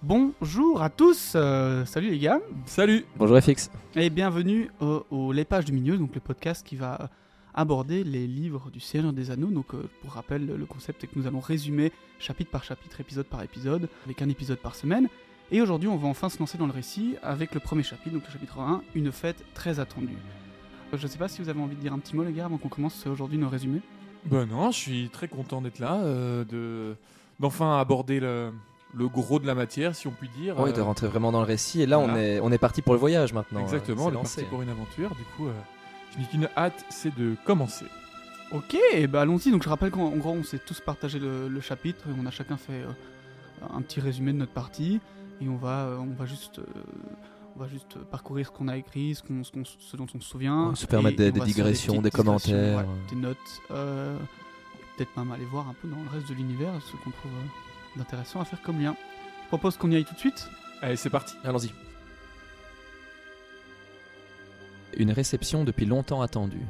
Bonjour à tous, salut les gars, Salut. Bonjour FX. et bienvenue au Les Pages du Milieu, donc le podcast qui va aborder les livres du Seigneur des Anneaux. Donc pour rappel, le concept est que nous allons résumer chapitre par chapitre, épisode par épisode, avec un épisode par semaine. Et aujourd'hui, on va enfin se lancer dans le récit avec le premier chapitre, donc le chapitre 1, une fête très attendue. Je ne sais pas si vous avez envie de dire un petit mot les gars avant qu'on commence aujourd'hui nos résumés. Ben non, je suis très content d'être là, d'enfin aborder le gros de la matière, si on peut dire. Oui, de rentrer vraiment dans le récit. Et là, voilà. on est parti pour le voyage maintenant. Exactement, on est parti pour une aventure. Du coup, je n'ai qu'une hâte, c'est de commencer. Ok, bah allons-y. Donc je rappelle qu'en gros, on s'est tous partagé le chapitre et on a chacun fait un petit résumé de notre partie et on va juste parcourir ce qu'on a écrit, ce dont on se souvient. Ouais, se permettre et des on va se faire digressions, des petites digressions, commentaires. ouais, des notes, peut-être même aller voir un peu dans le reste de l'univers ce qu'on trouve d'intéressant à faire comme lien. Je propose qu'on y aille tout de suite. Allez, c'est parti. Allons-y. Une réception depuis longtemps attendue.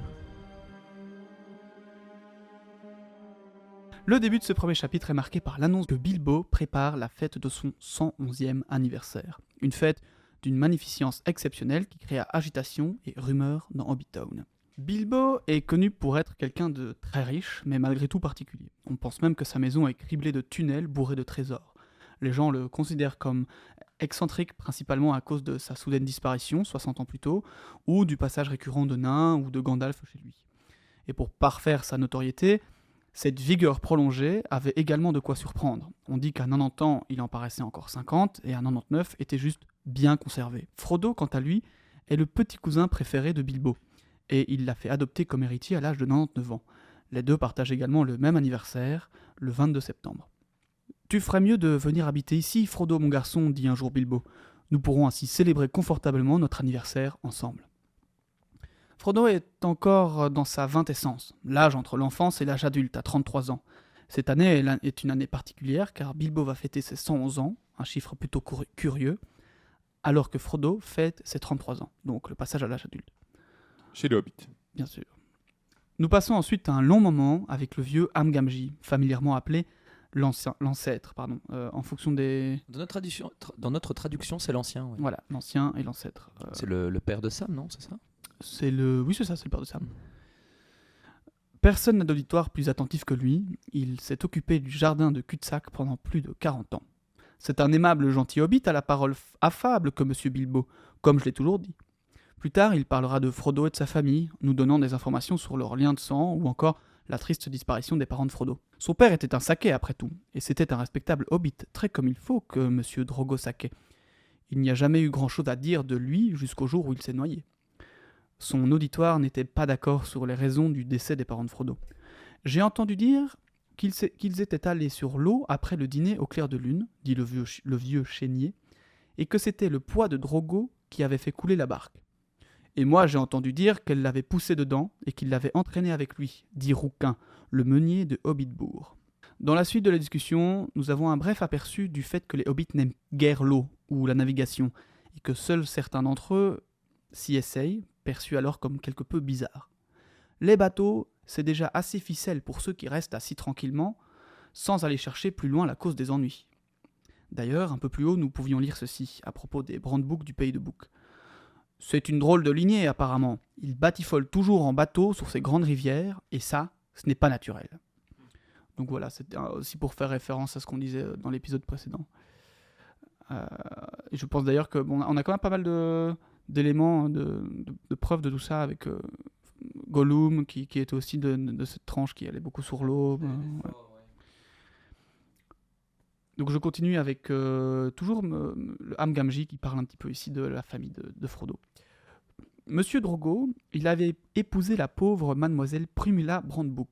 Le début de ce premier chapitre est marqué par l'annonce que Bilbo prépare la fête de son 111e anniversaire. Une fête d'une magnificence exceptionnelle qui créa agitation et rumeurs dans Hobbiton. Bilbo est connu pour être quelqu'un de très riche, mais malgré tout particulier. On pense même que sa maison est criblée de tunnels bourrés de trésors. Les gens le considèrent comme excentrique principalement à cause de sa soudaine disparition, 60 ans plus tôt, ou du passage récurrent de nains ou de Gandalf chez lui. Et pour parfaire sa notoriété, cette vigueur prolongée avait également de quoi surprendre. On dit qu'à 90 ans, il en paraissait encore 50, et à 99 était juste bien conservé. Frodo, quant à lui, est le petit cousin préféré de Bilbo, et il l'a fait adopter comme héritier à l'âge de 99 ans. Les deux partagent également le même anniversaire, le 22 septembre. « Tu ferais mieux de venir habiter ici, Frodo mon garçon, dit un jour Bilbo. Nous pourrons ainsi célébrer confortablement notre anniversaire ensemble. » Frodo est encore dans sa vingtessence, l'âge entre l'enfance et l'âge adulte, à 33 ans. Cette année est une année particulière car Bilbo va fêter ses 111 ans, un chiffre plutôt curieux, alors que Frodo fête ses 33 ans, donc le passage à l'âge adulte. Chez le Hobbit. Bien sûr. Nous passons ensuite à un long moment avec le vieux Amgamji, familièrement appelé l'ancêtre, en fonction des... Dans notre traduction, c'est l'ancien. Ouais. Voilà, l'ancien et l'ancêtre. C'est le père de Sam, non? C'est ça? Oui, c'est ça, c'est le père de Sam. Personne n'a d'auditoire plus attentif que lui. Il s'est occupé du jardin de cul-de-sac pendant plus de 40 ans. C'est un aimable gentil hobbit à la parole affable que Monsieur Bilbo, comme je l'ai toujours dit. Plus tard, il parlera de Frodo et de sa famille, nous donnant des informations sur leur lien de sang ou encore la triste disparition des parents de Frodo. Son père était un saquet après tout, et c'était un respectable hobbit très comme il faut que Monsieur Drogo Saquet. Il n'y a jamais eu grand-chose à dire de lui jusqu'au jour où il s'est noyé. Son auditoire n'était pas d'accord sur les raisons du décès des parents de Frodo. J'ai entendu dire qu'ils étaient allés sur l'eau après le dîner au clair de lune, dit le vieux chénier, et que c'était le poids de Drogo qui avait fait couler la barque. Et moi j'ai entendu dire qu'elle l'avait poussé dedans et qu'il l'avait entraîné avec lui, dit Rouquin, le meunier de Hobbitbourg. Dans la suite de la discussion, nous avons un bref aperçu du fait que les hobbits n'aiment guère l'eau ou la navigation, et que seuls certains d'entre eux s'y essayent, perçu alors comme quelque peu bizarre. Les bateaux, c'est déjà assez ficelle pour ceux qui restent assis tranquillement, sans aller chercher plus loin la cause des ennuis. D'ailleurs, un peu plus haut, nous pouvions lire ceci, à propos des Brandeboucs du pays de Bouc. C'est une drôle de lignée, apparemment. Ils batifolent toujours en bateau sur ces grandes rivières, et ça, ce n'est pas naturel. Donc voilà, c'était aussi pour faire référence à ce qu'on disait dans l'épisode précédent. Et je pense d'ailleurs que on a quand même pas mal d'éléments, de preuves de tout ça avec Gollum qui était aussi de cette tranche qui allait beaucoup sur l'eau. Ouais. Donc je continue avec toujours le Amgamji qui parle un petit peu ici de la famille de Frodo. Monsieur Drogo, il avait épousé la pauvre mademoiselle Primula Brandebouc.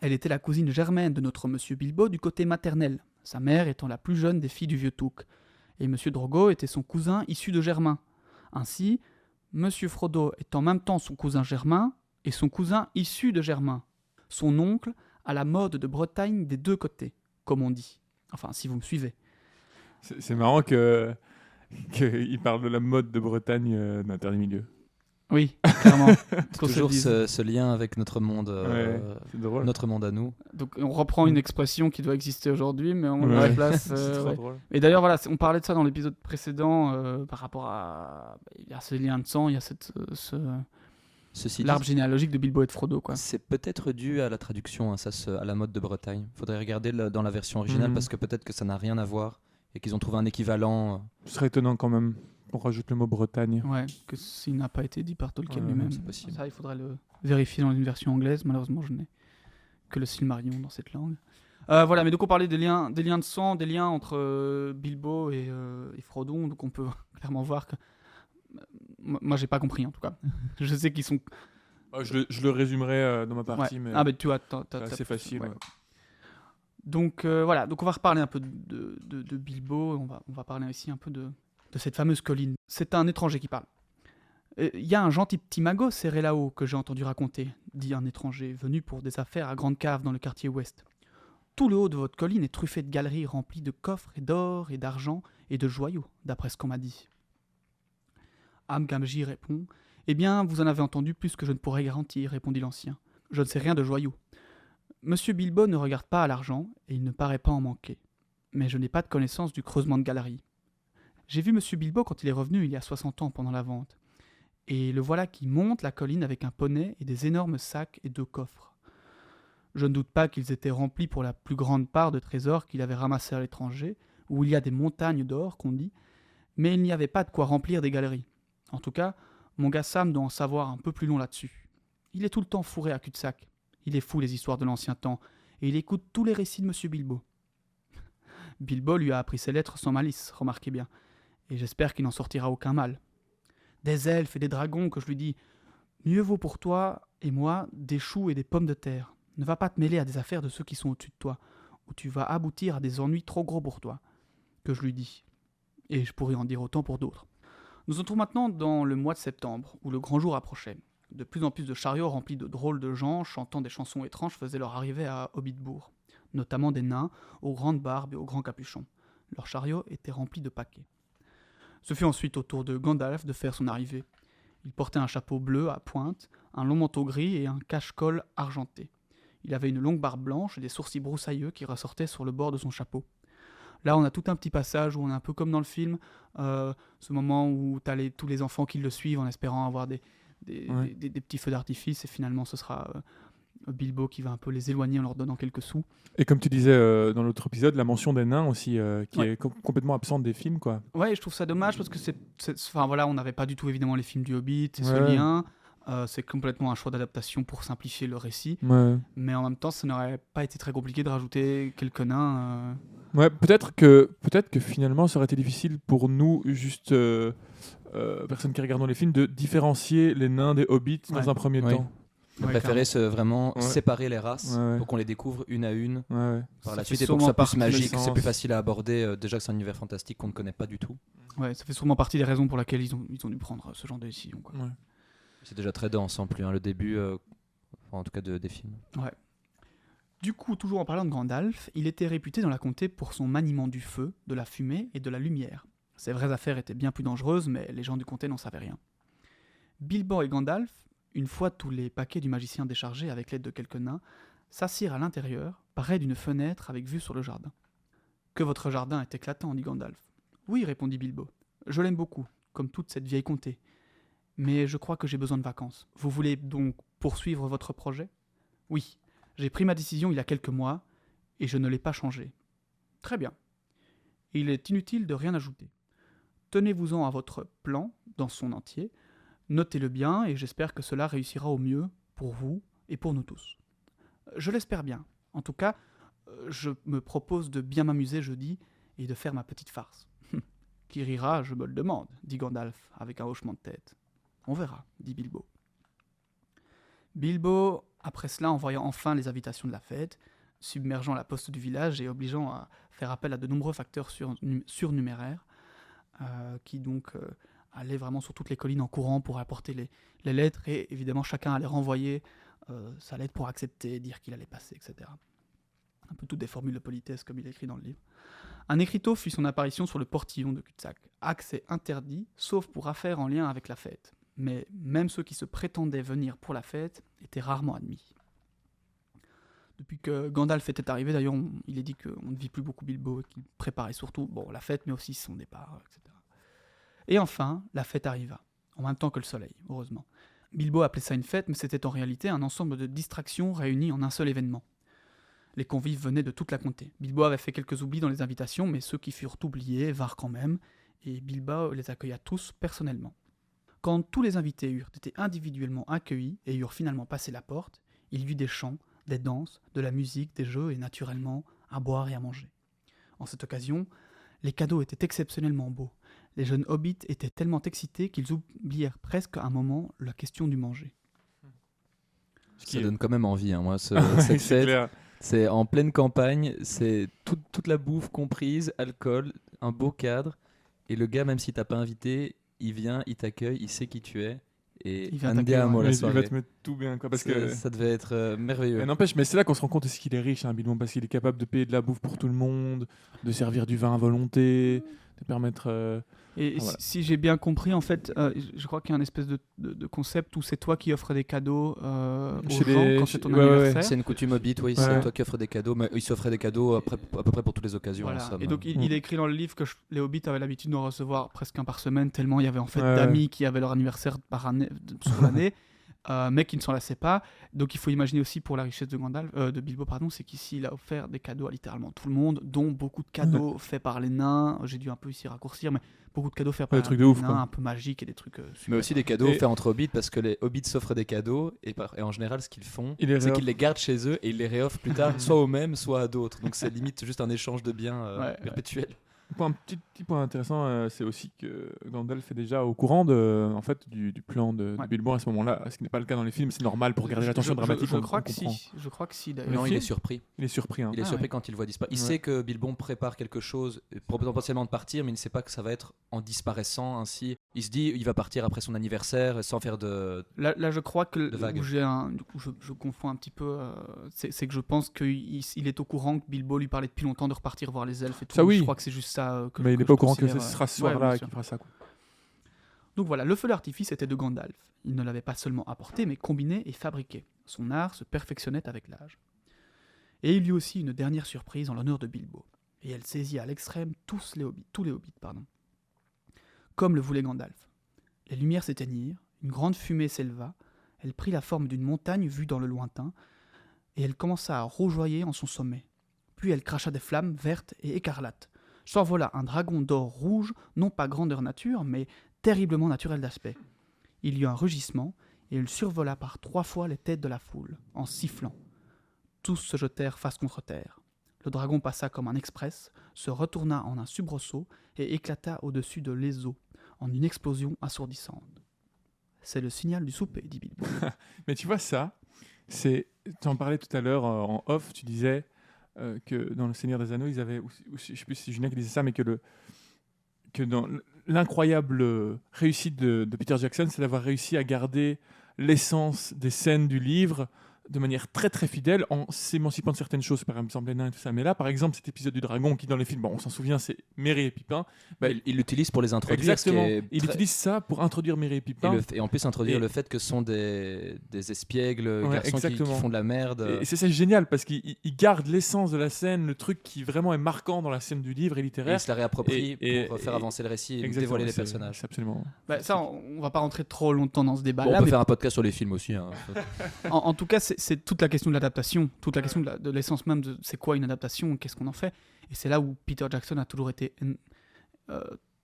Elle était la cousine germaine de notre monsieur Bilbo du côté maternel, sa mère étant la plus jeune des filles du vieux Touk. Et monsieur Drogo était son cousin issu de Germain. Ainsi, Monsieur Frodo est en même temps son cousin germain et son cousin issu de Germain. Son oncle a la mode de Bretagne des deux côtés, comme on dit. Enfin, si vous me suivez. C'est marrant qu'il parle de la mode de Bretagne d'Interdit Milieu. Oui, clairement. Qu'on se le Toujours dise. ce lien avec notre monde, C'est drôle. notre monde à nous. Donc on reprend une expression qui doit exister aujourd'hui, mais on la Ouais. place. C'est trop Ouais. drôle. Et d'ailleurs, voilà, on parlait de ça dans l'épisode précédent par rapport à. Il y a ce lien de sang, il y a Ceci dit, l'arbre généalogique de Bilbo et de Frodo, quoi. c'est peut-être dû à la traduction, hein, à la mode de Bretagne. Faudrait regarder dans la version originale Mhm. parce que peut-être que ça n'a rien à voir et qu'ils ont trouvé un équivalent. Ce serait étonnant quand même qu'on rajoute le mot Bretagne. Ouais, que s'il n'a pas été dit par Tolkien Ouais, lui-même. c'est possible. Ça, il faudrait le vérifier dans une version anglaise. Malheureusement, je n'ai que le Silmarillion dans cette langue. Voilà, mais donc on parlait des liens de sang, des liens entre Bilbo et Frodon. Donc on peut clairement voir que. Moi, j'ai pas compris en tout cas. Je sais qu'ils sont. Je le résumerai dans ma partie, Ouais. mais Ah, mais tu vois, c'est assez facile. ouais. Ouais. Donc voilà, donc on va reparler un peu de Bilbo. On va parler aussi un peu de cette fameuse colline. C'est un étranger qui parle. Il y a un gentil petit magot serré là-haut que j'ai entendu raconter, dit un étranger venu pour des affaires à Grande Cave dans le quartier ouest. Tout le haut de votre colline est truffé de galeries remplies de coffres et d'or et d'argent et de joyaux, d'après ce qu'on m'a dit. Amgamji répond « Eh bien, vous en avez entendu plus que je ne pourrais garantir, répondit l'ancien. Je ne sais rien de joyaux. Monsieur Bilbo ne regarde pas à l'argent, et il ne paraît pas en manquer. Mais je n'ai pas de connaissance du creusement de galeries. J'ai vu Monsieur Bilbo quand il est revenu il y a 60 ans pendant la vente. Et le voilà qui monte la colline avec un poney et des énormes sacs et 2 coffres. Je ne doute pas qu'ils étaient remplis pour la plus grande part de trésors qu'il avait ramassés à l'étranger, où il y a des montagnes d'or, qu'on dit, mais il n'y avait pas de quoi remplir des galeries. En tout cas, mon gars Sam doit en savoir un peu plus long là-dessus. Il est tout le temps fourré à cul-de-sac. Il est fou les histoires de l'ancien temps, et il écoute tous les récits de Monsieur Bilbo. Bilbo lui a appris ses lettres sans malice, remarquez bien, et j'espère qu'il n'en sortira aucun mal. Des elfes et des dragons que je lui dis « Mieux vaut pour toi et moi des choux et des pommes de terre. Ne va pas te mêler à des affaires de ceux qui sont au-dessus de toi, où tu vas aboutir à des ennuis trop gros pour toi. » Que je lui dis. Et je pourrais en dire autant pour d'autres. Nous entrons maintenant dans le mois de septembre, où le grand jour approchait. De plus en plus de chariots remplis de drôles de gens chantant des chansons étranges faisaient leur arrivée à Hobbitbourg, notamment des nains aux grandes barbes et aux grands capuchons. Leurs chariots étaient remplis de paquets. Ce fut ensuite au tour de Gandalf de faire son arrivée. Il portait un chapeau bleu à pointe, un long manteau gris et un cache-col argenté. Il avait une longue barbe blanche et des sourcils broussailleux qui ressortaient sur le bord de son chapeau. Là, on a tout un petit passage où on est un peu comme dans le film, ce moment où tu as tous les enfants qui le suivent en espérant avoir des petits feux d'artifice, et finalement ce sera Bilbo qui va un peu les éloigner en leur donnant quelques sous. Et comme tu disais dans l'autre épisode, la mention des nains aussi, qui Ouais. est complètement absente des films, quoi. Ouais, je trouve ça dommage parce que enfin voilà, on n'avait pas du tout évidemment les films du Hobbit et ce Ouais. lien. C'est complètement un choix d'adaptation pour simplifier le récit, Ouais. mais en même temps, ça n'aurait pas été très compliqué de rajouter quelques nains. Ouais, peut-être que finalement, ça aurait été difficile pour nous, juste personnes qui regardons les films, de différencier les nains des hobbits dans Ouais. un premier Oui. temps. On Ouais, préférait vraiment Ouais. séparer les races Ouais, ouais. pour qu'on les découvre une à une Ouais. par Ça la fait suite et pour que ce sûrement soit plus partie magique, de c'est plus l'essence. facile à aborder. Déjà que c'est un univers fantastique qu'on ne connaît pas du tout. Ouais, ça fait sûrement partie des raisons pour lesquelles ils ont dû prendre ce genre de décision, quoi. Ouais. C'est déjà très dense en plus, hein, le début, enfin, en tout cas des films. Du coup, toujours en parlant de Gandalf, il était réputé dans la comté pour son maniement du feu, de la fumée et de la lumière. Ses vraies affaires étaient bien plus dangereuses, mais les gens du comté n'en savaient rien. Bilbo et Gandalf, une fois tous les paquets du magicien déchargés avec l'aide de quelques nains, s'assirent à l'intérieur, près d'une fenêtre avec vue sur le jardin. « Que votre jardin est éclatant, dit Gandalf. »« Oui, répondit Bilbo. Je l'aime beaucoup, comme toute cette vieille comté. Mais je crois que j'ai besoin de vacances. Vous voulez donc poursuivre votre projet ? » ?»« Oui. J'ai pris ma décision il y a quelques mois, et je ne l'ai pas changée. »« Très bien. Il est inutile de rien ajouter. Tenez-vous-en à votre plan, dans son entier, notez-le bien, et j'espère que cela réussira au mieux, pour vous et pour nous tous. Je l'espère bien. En tout cas, je me propose de bien m'amuser jeudi, et de faire ma petite farce. »« Qui rira, je me le demande, dit Gandalf, avec un hochement de tête. »« On verra, dit Bilbo. » Bilbo, après cela, envoyant enfin les invitations de la fête, submergeant la poste du village et obligeant à faire appel à de nombreux facteurs surnuméraires, qui donc allaient vraiment sur toutes les collines en courant pour apporter les lettres, et évidemment chacun allait renvoyer sa lettre pour accepter, dire qu'il allait passer, etc. Un peu toutes des formules de politesse comme il écrit dans le livre. Un écriteau fit son apparition sur le portillon de cul-de-sac. Accès interdit, sauf pour affaires en lien avec la fête. mais même ceux qui se prétendaient venir pour la fête étaient rarement admis. Depuis que Gandalf était arrivé, d'ailleurs, il est dit qu'on ne vit plus beaucoup Bilbo et qu'il préparait surtout la fête, mais aussi son départ, etc. Et enfin, la fête arriva, en même temps que le soleil, heureusement. Bilbo appelait ça une fête, mais c'était en réalité un ensemble de distractions réunies en un seul événement. Les convives venaient de toute la comté. Bilbo avait fait quelques oublis dans les invitations, mais ceux qui furent oubliés vinrent quand même, et Bilbo les accueilla tous personnellement. Quand tous les invités eurent été individuellement accueillis et eurent finalement passé la porte, il y eut des chants, des danses, de la musique, des jeux et naturellement à boire et à manger. En cette occasion, les cadeaux étaient exceptionnellement beaux. Les jeunes hobbits étaient tellement excités qu'ils oublièrent presque un moment la question du manger. Ça donne quand même envie, hein, moi, cette C'est fête. clair. C'est en pleine campagne, c'est toute la bouffe comprise, alcool, un beau cadre. Et le gars, même si t'as pas invité, il vient, il t'accueille, il sait qui tu es. Et Il vient t'accueillir, andiamo la Il va soirée. te mettre tout bien, quoi. Parce Ça- que ça devait être merveilleux. Mais n'empêche, mais c'est là qu'on se rend compte aussi qu'il est riche, hein, Bilbo, parce qu'il est capable de payer de la bouffe pour tout le monde, de servir du vin à volonté, de permettre. Et Voilà. si j'ai bien compris, en fait, je crois qu'il y a un espèce de concept où c'est toi qui offres des cadeaux aux Chez gens les- quand c'est ton ouais, ouais, ouais. anniversaire. C'est une coutume hobbit, oui, Ouais. c'est toi qui offres des cadeaux, mais il s'offrait des cadeaux à peu près pour toutes les occasions. Voilà. en somme. Et donc il est écrit dans le livre que les hobbits avaient l'habitude d'en recevoir presque un par semaine, tellement il y avait en fait Ouais. d'amis qui avaient leur anniversaire par année, sur l'année, mais qui ne s'en lassaient pas. Donc il faut imaginer aussi pour la richesse de Bilbo, c'est qu'ici il a offert des cadeaux à littéralement tout le monde, dont beaucoup de cadeaux faits par les nains. J'ai dû un peu ici raccourcir, mais beaucoup de cadeaux faits par des trucs de les ouf, nains, quoi. un peu magiques et des trucs super. Mais aussi des cadeaux Et- faits entre hobbits parce que les hobbits s'offrent des cadeaux et en général ce qu'ils font Ils les c'est réoffrent. qu'ils les gardent chez eux et ils les réoffrent plus tard soit aux mêmes soit à d'autres. Donc c'est limite juste un échange de biens Ouais. perpétuel. Un petit point intéressant, c'est aussi que Gandalf est déjà au courant en fait, du plan de Ouais. Bilbo à ce moment-là, ce qui n'est pas le cas dans les films. C'est normal pour garder l'attention dramatique. Je on crois que comprend. si. Je crois que si Le d'ailleurs. Non, il film est surpris. Il est surpris. Hein. Il est Ah surpris ouais. quand il le voit disparaître. Il Ouais. sait que Bilbon prépare quelque chose pour potentiellement de partir, mais il ne sait pas que ça va être en disparaissant ainsi. Il se dit il va partir après son anniversaire sans faire de. Là, je crois que De vagues. où du coup, je confonds un petit peu. C'est que je pense qu'il est au courant que Bilbo lui parlait depuis longtemps de repartir voir les elfes et tout. Ça, oui. Je crois que c'est juste ça que Mais il que n'est je pas au courant que considère, ce sera ce ouais, soir-là bien qu'il sûr. fera ça. Quoi. Donc voilà, le feu d'artifice était de Gandalf. Il ne l'avait pas seulement apporté, mais combiné et fabriqué. Son art se perfectionnait avec l'âge. Et il y eut aussi une dernière surprise en l'honneur de Bilbo. Et elle saisit à l'extrême tous les hobbits. Comme le voulait Gandalf. Les lumières s'éteignirent, une grande fumée s'éleva, elle prit la forme d'une montagne vue dans le lointain, et elle commença à rougeoyer en son sommet. Puis elle cracha des flammes vertes et écarlates. S'envola un dragon d'or rouge, non pas grandeur nature, mais terriblement naturel d'aspect. Il y eut un rugissement, et il survola par 3 fois les têtes de la foule, en sifflant. Tous se jetèrent face contre terre. Le dragon passa comme un express, se retourna en un soubresaut et éclata au-dessus de l'Eso, en une explosion assourdissante. C'est le signal du souper, dit Bilbo. Mais tu vois ça, tu en parlais tout à l'heure en off, tu disais que dans Le Seigneur des Anneaux, ils avaient, ou je sais plus si c'est Julien qui disait ça, mais que dans l'incroyable réussite de Peter Jackson, c'est d'avoir réussi à garder l'essence des scènes du livre de manière très très fidèle en s'émancipant de certaines choses, par exemple les nains et tout ça. Mais là, par exemple, cet épisode du dragon qui dans les films, bon, on s'en souvient, c'est Merry et Pipin. Bah, Il l'utilise pour les introduire. exactement. Ce qui est Il très- utilise ça pour introduire Merry et Pipin. Et en plus introduire Et- le fait que ce sont des espiègles, Ouais, garçons qui exactement. font de la merde. Et c'est ça génial parce qu'il garde l'essence de la scène, le truc qui vraiment est marquant dans la scène du livre et Et littéraire. il se la réapproprie Et- pour faire et- avancer le récit et Exactement, dévoiler les c'est- personnages. C'est absolument. Bah, ça, on va pas rentrer trop longtemps dans ce Bon, débat-là, on peut mais faire un podcast sur les films aussi. Hein. en tout cas, c'est toute la question de l'adaptation, toute la question de l'essence même de c'est quoi une adaptation, qu'est-ce qu'on en fait. Et c'est là où Peter Jackson a toujours été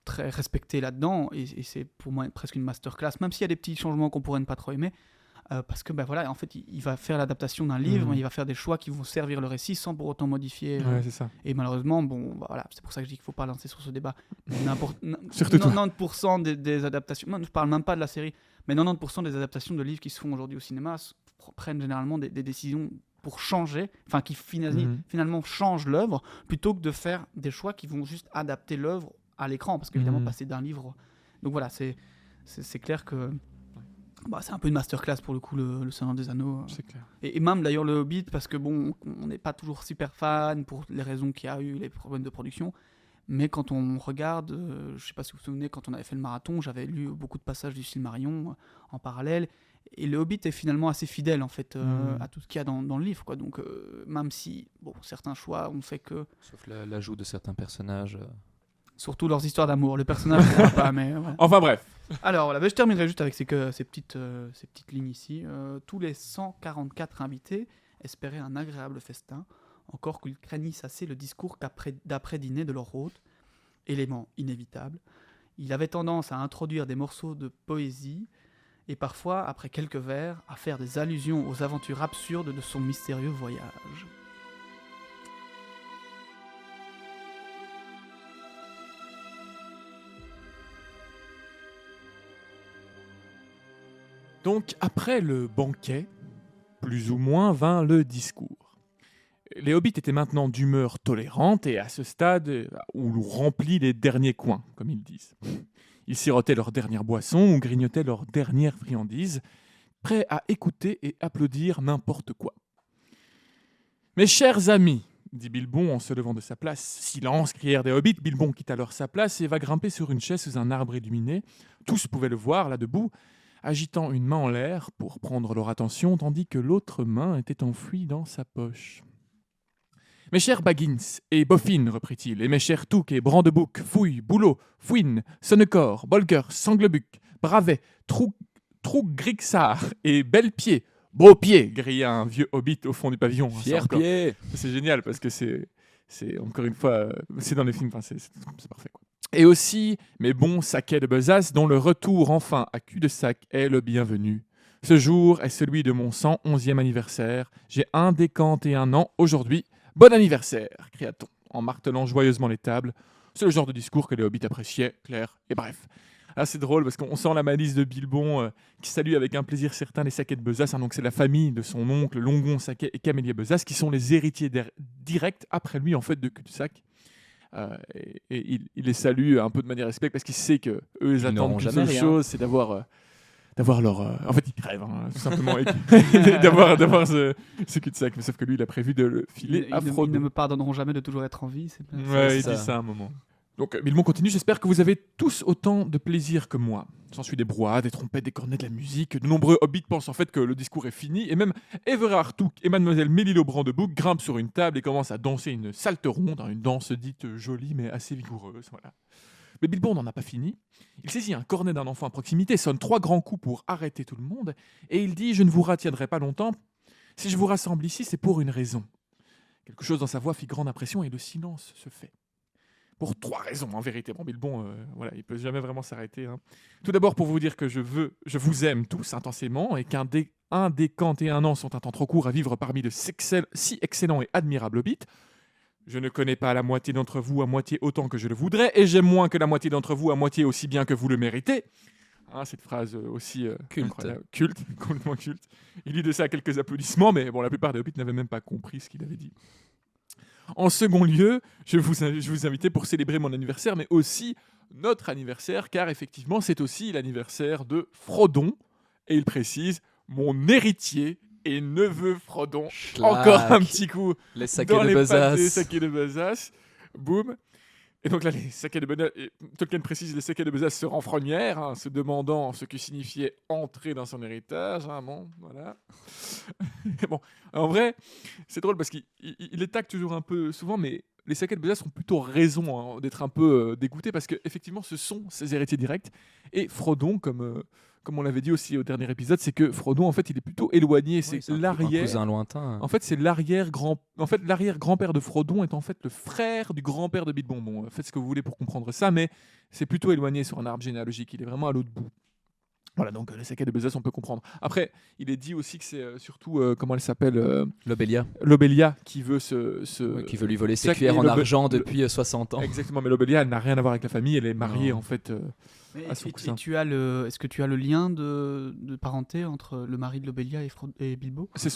très respecté là-dedans, et c'est pour moi presque une masterclass, même s'il y a des petits changements qu'on pourrait ne pas trop aimer, parce que ben voilà, en fait, il va faire l'adaptation d'un livre, mais il va faire des choix qui vont servir le récit sans pour autant modifier. Ouais, c'est ça. Et malheureusement, bon, bah voilà, c'est pour ça que je dis qu'il faut pas lancer sur ce débat. Surtout toi. 90% des adaptations, non, je parle même pas de la série, mais 90% des adaptations de livres qui se font aujourd'hui au cinéma prennent généralement des décisions pour changer, enfin qui finalement changent l'œuvre, plutôt que de faire des choix qui vont juste adapter l'œuvre à l'écran, parce qu'évidemment passer d'un livre. Donc voilà, c'est clair que bah, c'est un peu une masterclass pour le coup, le Seigneur des Anneaux. C'est clair. Et même d'ailleurs le Hobbit, parce que bon, on n'est pas toujours super fan pour les raisons qu'il y a eu, les problèmes de production. Mais quand on regarde, je ne sais pas si vous vous souvenez, quand on avait fait le marathon, j'avais lu beaucoup de passages du Silmarillion en parallèle. Et le Hobbit est finalement assez fidèle en fait à tout ce qu'il y a dans le livre, quoi. Donc même si certains choix ont fait que, Sauf l'ajout de certains personnages. surtout leurs histoires d'amour, le personnage ne pas, mais voilà. Enfin bref. Alors voilà, je terminerai juste avec ces petites lignes ici. Tous les 144 invités espéraient un agréable festin, encore qu'ils craignissent assez le discours d'après-dîner de leur hôte, élément inévitable. Il avait tendance à introduire des morceaux de poésie et parfois, après quelques vers, à faire des allusions aux aventures absurdes de son mystérieux voyage. Donc, après le banquet, plus ou moins, vint le discours. Les hobbits étaient maintenant d'humeur tolérante et à ce stade où l'on remplit les derniers coins, comme ils disent. Ils sirotaient leur dernière boisson ou grignotaient leur dernière friandise, prêts à écouter et applaudir n'importe quoi. « Mes chers amis !» dit Bilbon en se levant de sa place. « Silence !» crièrent des hobbits. Bilbon quitte alors sa place et va grimper sur une chaise sous un arbre illuminé. Tous pouvaient le voir, là debout, agitant une main en l'air pour prendre leur attention, tandis que l'autre main était enfouie dans sa poche. « Mes chers Baggins et Boffin, reprit-il, et mes chers Touc et Brandebouc, Fouille, Boulot, Fouine, Sonnecor, Bolger, Sanglebuc, Bravet, Trougrixar et Belle-Pied, Beau pied, grilla un vieux hobbit au fond du pavillon. Fier pied. C'est génial parce que c'est encore une fois, c'est dans les films, c'est parfait, quoi. Et aussi mes bons saquets de besace dont le retour enfin à cul-de-sac est le bienvenu. Ce jour est celui de mon 111e anniversaire. J'ai un décante et un an aujourd'hui. Bon anniversaire, cria-t-on en martelant joyeusement les tables. C'est le genre de discours que les hobbits appréciaient, clair et bref. Ah, c'est drôle parce qu'on sent la malice de Bilbon qui salue avec un plaisir certain les Saquets de Besace. Donc c'est la famille de son oncle Longon Saquet et Camélia Besace qui sont les héritiers directs après lui en fait de cul-de-sac. Et il les salue un peu de manière respect parce qu'il sait que eux ils attendent qu'une seule chose, c'est d'avoir leur... En fait, il crève, hein, tout simplement, d'avoir ce cul-de-sac. Mais sauf que lui, il a prévu de le filer à Frodon. Ils ne me pardonneront jamais de toujours être en vie. Ouais, il dit ça à un moment. Donc, Bilbon continue. J'espère que vous avez tous autant de plaisir que moi. S'ensuit des brouhahas, des trompettes, des cornets, de la musique. De nombreux hobbits pensent en fait que le discours est fini. Et même Everard Touc et Mademoiselle Mélilo Brandebouc grimpent sur une table et commencent à danser une salte ronde, une danse dite jolie mais assez vigoureuse. Voilà. Mais Bilbon n'en a pas fini. Il saisit un cornet d'un enfant à proximité, sonne 3 grands coups pour arrêter tout le monde, et il dit « Je ne vous retiendrai pas longtemps. Si je vous rassemble ici, c'est pour une raison. » Quelque chose dans sa voix fit grande impression et le silence se fait. Pour 3 raisons, en vérité. Bon, Bilbon, voilà, il ne peut jamais vraiment s'arrêter. Hein. Tout d'abord, pour vous dire que je vous aime tous intensément, et qu'un décante et un an sont un temps trop court à vivre parmi de si excellents et admirables hobbits. Je ne connais pas la moitié d'entre vous à moitié autant que je le voudrais, et j'aime moins que la moitié d'entre vous à moitié aussi bien que vous le méritez. Hein, cette phrase aussi culte, complètement culte. Il dit de ça quelques applaudissements, mais bon, la plupart des hobbits n'avaient même pas compris ce qu'il avait dit. En second lieu, je vous invitais pour célébrer mon anniversaire, mais aussi notre anniversaire, car effectivement, c'est aussi l'anniversaire de Frodon, et il précise, mon héritier et neveu Frodon. Schlack. Encore un petit coup les saquets de Besace. Les saquets de Besace. Boum. Et donc là, les saquets de Besace, Tolkien précise, les saquets de Besace se renfrognèrent, hein, se demandant ce que signifiait entrer dans son héritage. Hein, bon, voilà. Bon, en vrai, c'est drôle parce qu'il les tacle toujours un peu souvent, mais les saquets de Besace ont plutôt raison d'être un peu dégoûtés parce qu'effectivement, ce sont ses héritiers directs. Et Frodon, comme on l'avait dit aussi au dernier épisode, c'est que Frodon, en fait, il est plutôt éloigné. Oui, c'est l'arrière. Un cousin lointain. En fait, c'est l'arrière-grand-père de Frodon est en fait le frère du grand-père de Bilbon. Bon, faites ce que vous voulez pour comprendre ça, mais c'est plutôt éloigné sur un arbre généalogique. Il est vraiment à l'autre bout. Voilà, donc les saquets de Besace, on peut comprendre. Après, il est dit aussi que c'est surtout, comment elle s'appelle Lobelia qui veut qui veut lui voler ses cuillères en argent depuis 60 ans. Exactement, mais Lobelia, elle n'a rien à voir avec la famille, elle est mariée en fait à son cousin. Est-ce que tu as le lien de parenté entre le mari de Lobelia et Bilbo ? C'est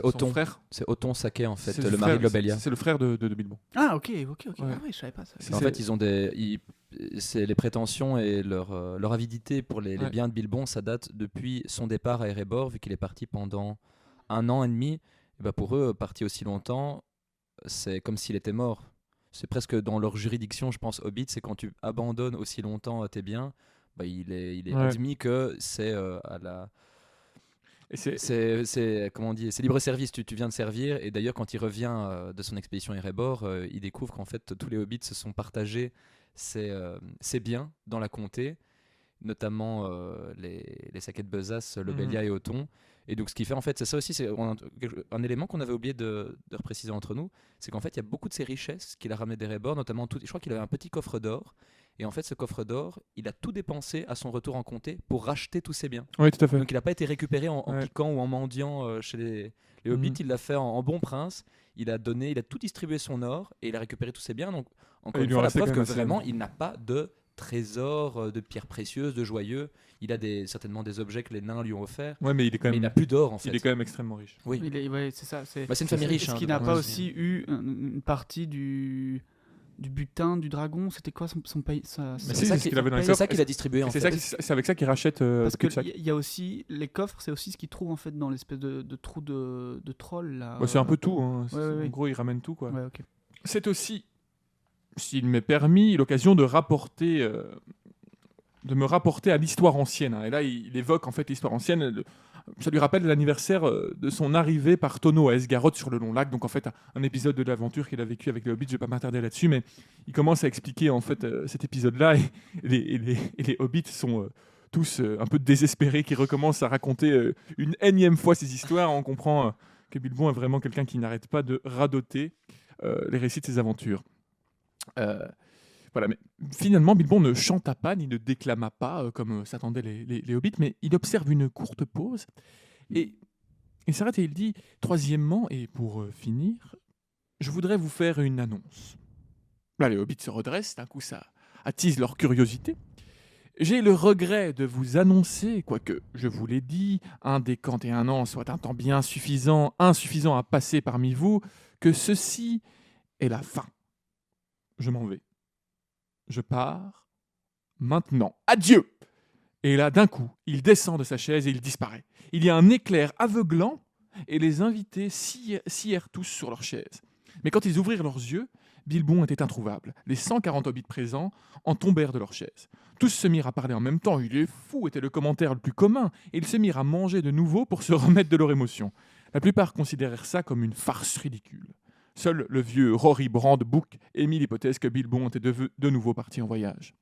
Othon. Frère. C'est Othon Saquet en fait, le mari de Lobelia. C'est le frère de Bilbo. Ah ok. Ouais. Ah oui, je savais pas ça. En fait, c'est les prétentions et leur avidité pour les biens de Bilbon, ça date depuis son départ à Erebor, vu qu'il est parti pendant 1 an et demi. Et bah pour eux, parti aussi longtemps, c'est comme s'il était mort. c'est presque dans leur juridiction, je pense, Hobbit, c'est quand tu abandonnes aussi longtemps tes biens, bah, il est Ouais. admis que c'est à la. Et c'est Comment on dit, c'est libre service, tu viens de servir, et d'ailleurs quand il revient de son expédition Erebor, il découvre qu'en fait tous les hobbits se sont partagés ces biens dans la comté, notamment les saquets de besace, Lobelia et Othon. Et donc ce qui fait en fait, c'est ça aussi, c'est un élément qu'on avait oublié de repréciser entre nous, c'est qu'en fait il y a beaucoup de ces richesses qu'il a ramenées d'Erebor, notamment je crois qu'il avait un petit coffre d'or, et en fait ce coffre d'or, il a tout dépensé à son retour en comté pour racheter tous ses biens. Oui, tout à fait. Donc il n'a pas été récupéré en Ouais. piquant ou en mendiant chez les hobbits, il l'a fait en bon prince, il a tout distribué son or, et il a récupéré tous ses biens, donc encore Et il une lui en fois la restait preuve quand que même assez. vraiment il n'a pas de trésors, de pierres précieuses, de joyeux, il a certainement des objets que les nains lui ont offerts, Ouais, mais il est quand mais il même, n'a plus d'or en fait. il est quand même extrêmement riche. Oui. Ouais, c'est ça. Bah, c'est une famille riche. Est-ce hein, qu'il de n'a base pas aussi. aussi eu une partie du butin du dragon? C'était quoi son pays Mais C'est si, ça c'est ce qu'il avait dans les c'est ça coffres. qu'il a distribué en C'est fait. c'est avec ça qu'il rachète Parce que Kutchak. il y a aussi les coffres, c'est aussi ce qu'il trouve en fait dans l'espèce de trou de troll là. Bah, c'est un peu tout. Hein. Ouais. En gros, il ramène tout, quoi. Ouais, ok. C'est aussi, s'il m'est permis, l'occasion de me rapporter à l'histoire ancienne. Hein. Et là, il évoque en fait l'histoire ancienne. Ça lui rappelle l'anniversaire de son arrivée par tonneau à Esgaroth sur le long lac. Donc en fait, un épisode de l'aventure qu'il a vécu avec les Hobbits. Je vais pas m'attarder là-dessus, mais il commence à expliquer en fait cet épisode-là. Et les Hobbits sont tous un peu désespérés, qui recommencent à raconter une énième fois ces histoires. On comprend que Bilbon est vraiment quelqu'un qui n'arrête pas de radoter les récits de ses aventures. Voilà, mais finalement, Bilbon ne chanta pas ni ne déclama pas comme s'attendaient les Hobbits, mais il observe une courte pause et il s'arrête et il dit: troisièmement, et pour finir, je voudrais vous faire une annonce. Là, les Hobbits se redressent, d'un coup ça attise leur curiosité. J'ai le regret de vous annoncer, quoique je vous l'ai dit, un des 41 ans soit un temps bien insuffisant à passer parmi vous, que ceci est la fin. Je m'en vais. Je pars maintenant. Adieu! Et là, d'un coup, il descend de sa chaise et il disparaît. Il y a un éclair aveuglant et les invités scièrent tous sur leurs chaises. Mais quand ils ouvrirent leurs yeux, Bilbon était introuvable. Les 140 hobbits présents en tombèrent de leurs chaises. Tous se mirent à parler en même temps. « Il est fou » était le commentaire le plus commun. Et ils se mirent à manger de nouveau pour se remettre de leur émotion. La plupart considérèrent ça comme une farce ridicule. Seul le vieux Rory Brandebook émit l'hypothèse que Bilbon était de nouveau parti en voyage.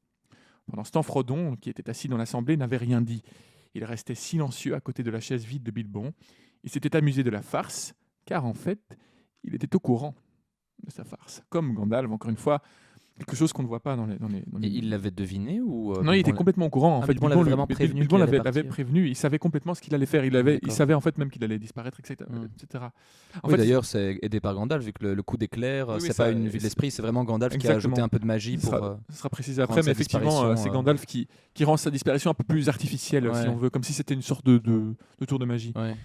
Pendant ce temps, Frodon, qui était assis dans l'assemblée, n'avait rien dit. Il restait silencieux à côté de la chaise vide de Bilbon. Il s'était amusé de la farce, car en fait, il était au courant de sa farce. Comme Gandalf, encore une fois, quelque chose qu'on ne voit pas dans les... Et il l'avait deviné ou Non, il était complètement au courant. En fait, Bilbon l'avait vraiment prévenu Bilbon qu'il allait l'avait partir. prévenu. Il savait complètement ce qu'il allait faire. Il D'accord. savait en fait même qu'il allait disparaître, etc. etc. En Oui, fait, d'ailleurs, c'est aidé par Gandalf, vu que le coup d'éclair, Oui, c'est ça- pas une vue de l'esprit, c'est vraiment Gandalf qui a Exactement. ajouté un peu de magie Ce pour. sera précisé rendre après, mais sa effectivement, disparition, c'est Gandalf qui rend sa disparition un peu plus artificielle, si Ouais. on veut, comme si c'était une sorte de tour de magie. Ouais.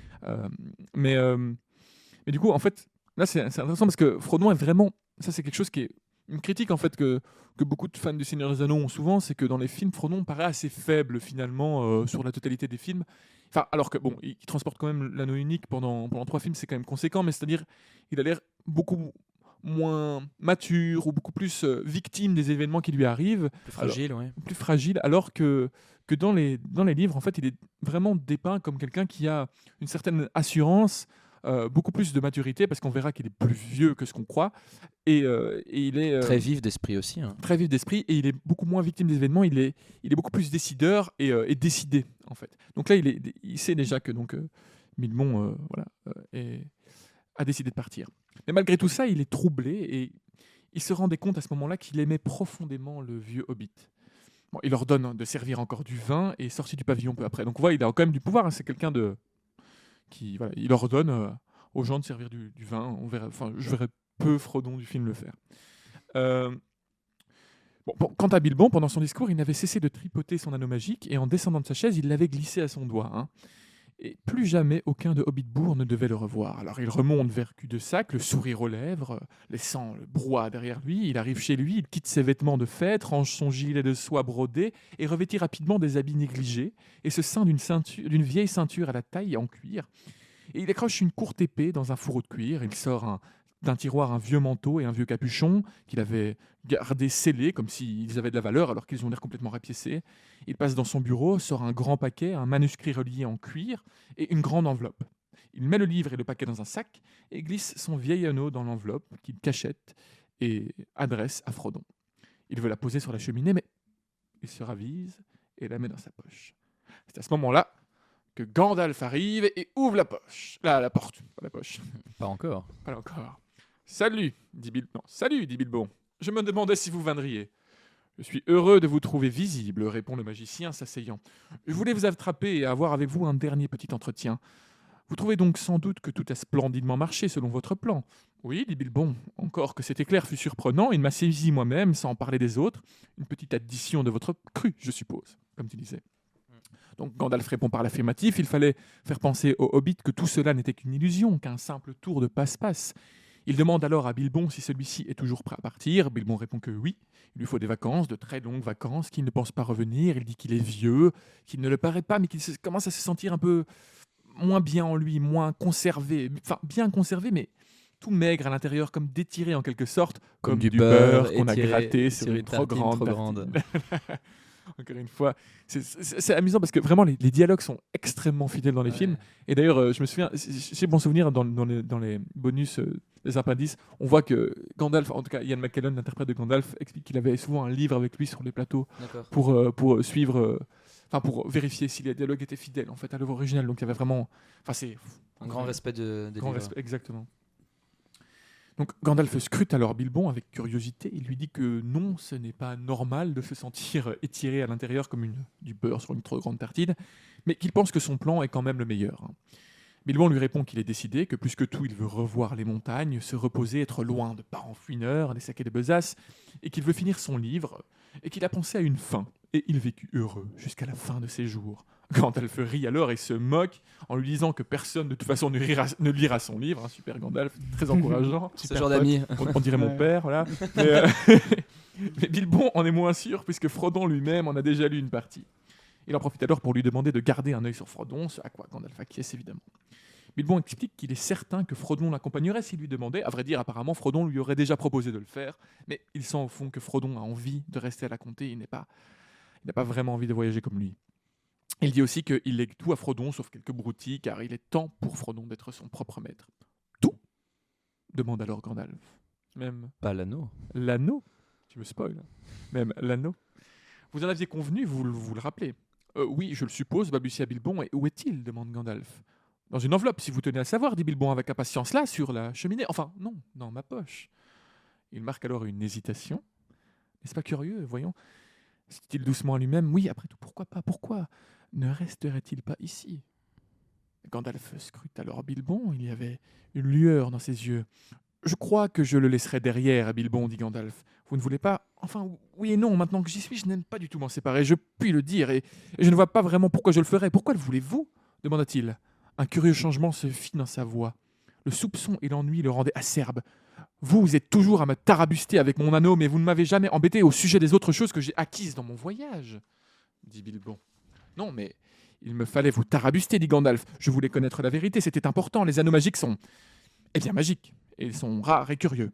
Mais du coup, en fait, là, c'est intéressant parce que Frodon est vraiment... Ça, c'est quelque chose qui est une critique, en fait, que beaucoup de fans du Seigneur des Anneaux ont souvent, c'est que dans les films, Frodon paraît assez faible, finalement, sur la totalité des films. Enfin, alors que, bon, il transporte quand même l'anneau unique pendant 3 films, c'est quand même conséquent, mais c'est-à-dire, il a l'air beaucoup moins mature ou beaucoup plus victime des événements qui lui arrivent, Plus fragile, ouais. plus fragile, alors que dans les livres, en fait, il est vraiment dépeint comme quelqu'un qui a une certaine assurance, beaucoup plus de maturité, parce qu'on verra qu'il est plus vieux que ce qu'on croit, et il est Très vif d'esprit aussi. Hein. très vif d'esprit, et il est beaucoup moins victime des événements, il est beaucoup plus décideur et décidé, en fait. Donc là, il sait déjà que Bilbon a décidé de partir. Mais malgré tout ça, il est troublé, et il se rendait compte à ce moment-là qu'il aimait profondément le vieux Hobbit. Bon, il ordonne de servir encore du vin et est sorti du pavillon peu après. Donc voilà, il a quand même du pouvoir, hein. C'est quelqu'un il ordonne aux gens de servir du vin. Je verrai peu Frodon du film le faire. Quant à Bilbon, pendant son discours, il n'avait cessé de tripoter son anneau magique, et en descendant de sa chaise, il l'avait glissé à son doigt. Hein. Et plus jamais aucun de Hobbitbourg ne devait le revoir. Alors il remonte vers Cul-de-Sac, le sourire aux lèvres, laissant le brouhaha derrière lui. Il arrive chez lui, il quitte ses vêtements de fête, range son gilet de soie brodé et revêtit rapidement des habits négligés et se ceint d'une vieille ceinture à la taille en cuir. Et il accroche une courte épée dans un fourreau de cuir. Il sort un d'un tiroir un vieux manteau et un vieux capuchon qu'il avait gardé scellés comme s'ils avaient de la valeur alors qu'ils ont l'air complètement rapiécés. Il passe dans son bureau, sort un grand paquet, un manuscrit relié en cuir et une grande enveloppe. Il met le livre et le paquet dans un sac et glisse son vieil anneau dans l'enveloppe qu'il cachette et adresse à Frodon. Il veut la poser sur la cheminée, mais il se ravise et la met dans sa poche. C'est à ce moment-là que Gandalf arrive et ouvre la poche. La porte, pas la poche. Pas encore. Pas encore. Salut, dit Bilbo. Non, salut, dit Bilbo. Je me demandais si vous viendriez. Je suis heureux de vous trouver visible, répond le magicien, s'asseyant. Je voulais vous attraper et avoir avec vous un dernier petit entretien. Vous trouvez donc sans doute que tout a splendidement marché selon votre plan. Oui, dit Bilbo. Encore que cet éclair fut surprenant, il m'a saisi moi-même, sans parler des autres. Une petite addition de votre cru, je suppose, comme tu disais. Donc Gandalf répond par l'affirmatif. Il fallait faire penser au Hobbit que tout cela n'était qu'une illusion, qu'un simple tour de passe-passe. Il demande alors à Bilbon si celui-ci est toujours prêt à partir. Bilbon répond que oui, il lui faut des vacances, de très longues vacances, qu'il ne pense pas revenir. Il dit qu'il est vieux, qu'il ne le paraît pas, mais qu'il commence à se sentir un peu moins bien en lui, moins conservé. Enfin, bien conservé, mais tout maigre à l'intérieur, comme détiré en quelque sorte, comme du beurre qu'on a gratté sur une trop grande. Encore une fois, c'est amusant parce que vraiment les dialogues sont extrêmement fidèles dans les films. Et d'ailleurs, je me souviens, j'ai bon souvenir dans les bonus, les appendices, on voit que Gandalf, en tout cas Ian McKellen, l'interprète de Gandalf, explique qu'il avait souvent un livre avec lui sur les plateaux pour suivre, pour vérifier si les dialogues étaient fidèles en fait à l'œuvre originale. Donc il y avait vraiment, c'est un grand respect des livres. Exactement. Donc Gandalf scrute alors Bilbon avec curiosité. Il lui dit que non, ce n'est pas normal de se sentir étiré à l'intérieur comme du beurre sur une trop grande tartine, mais qu'il pense que son plan est quand même le meilleur. Bilbon lui répond qu'il est décidé, que plus que tout, il veut revoir les montagnes, se reposer, être loin de parents fouineurs, des sacs et des besaces, et qu'il veut finir son livre, et qu'il a pensé à une fin, et il vécut heureux jusqu'à la fin de ses jours. Gandalf rit alors et se moque en lui disant que personne de toute façon ne lira son livre. Super Gandalf, très encourageant. Ce genre d'ami. On dirait mon père, voilà. Mais Bilbon en est moins sûr puisque Frodon lui-même en a déjà lu une partie. Il en profite alors pour lui demander de garder un œil sur Frodon, ce à quoi Gandalf acquiesce évidemment. Bilbon explique qu'il est certain que Frodon l'accompagnerait s'il lui demandait. À vrai dire, apparemment, Frodon lui aurait déjà proposé de le faire, mais il sent au fond que Frodon a envie de rester à la comté. Il n'a pas vraiment envie de voyager comme lui. Il dit aussi qu'il lègue tout à Frodon, sauf quelques broutilles, car il est temps pour Frodon d'être son propre maître. Tout ? Demande alors Gandalf. Même pas l'anneau. L'anneau ? Tu me spoil. Même l'anneau. Vous en aviez convenu, vous le rappelez. Oui, je le suppose, balbutia Bilbon. Et où est-il ? Demande Gandalf. Dans une enveloppe, si vous tenez à savoir, dit Bilbon avec impatience, là, sur la cheminée. Enfin, non, dans ma poche. Il marque alors une hésitation. N'est-ce pas curieux ? Voyons. Se dit-il doucement à lui-même. Oui, après tout, pourquoi pas ? Pourquoi ne resterait-il pas ici ? Gandalf scrute alors Bilbon. Il y avait une lueur dans ses yeux. Je crois que je le laisserai derrière, Bilbon, dit Gandalf. Vous ne voulez pas ? Enfin, oui et non, maintenant que j'y suis, je n'aime pas du tout m'en séparer. Je puis le dire, et je ne vois pas vraiment pourquoi je le ferais. Pourquoi le voulez-vous ? Demanda-t-il. Un curieux changement se fit dans sa voix. Le soupçon et l'ennui le rendaient acerbe. Vous êtes toujours à me tarabuster avec mon anneau, mais vous ne m'avez jamais embêté au sujet des autres choses que j'ai acquises dans mon voyage, dit Bilbon. Non, mais il me fallait vous tarabuster, dit Gandalf. Je voulais connaître la vérité, c'était important. Les anneaux magiques sont, magiques, et ils sont rares et curieux.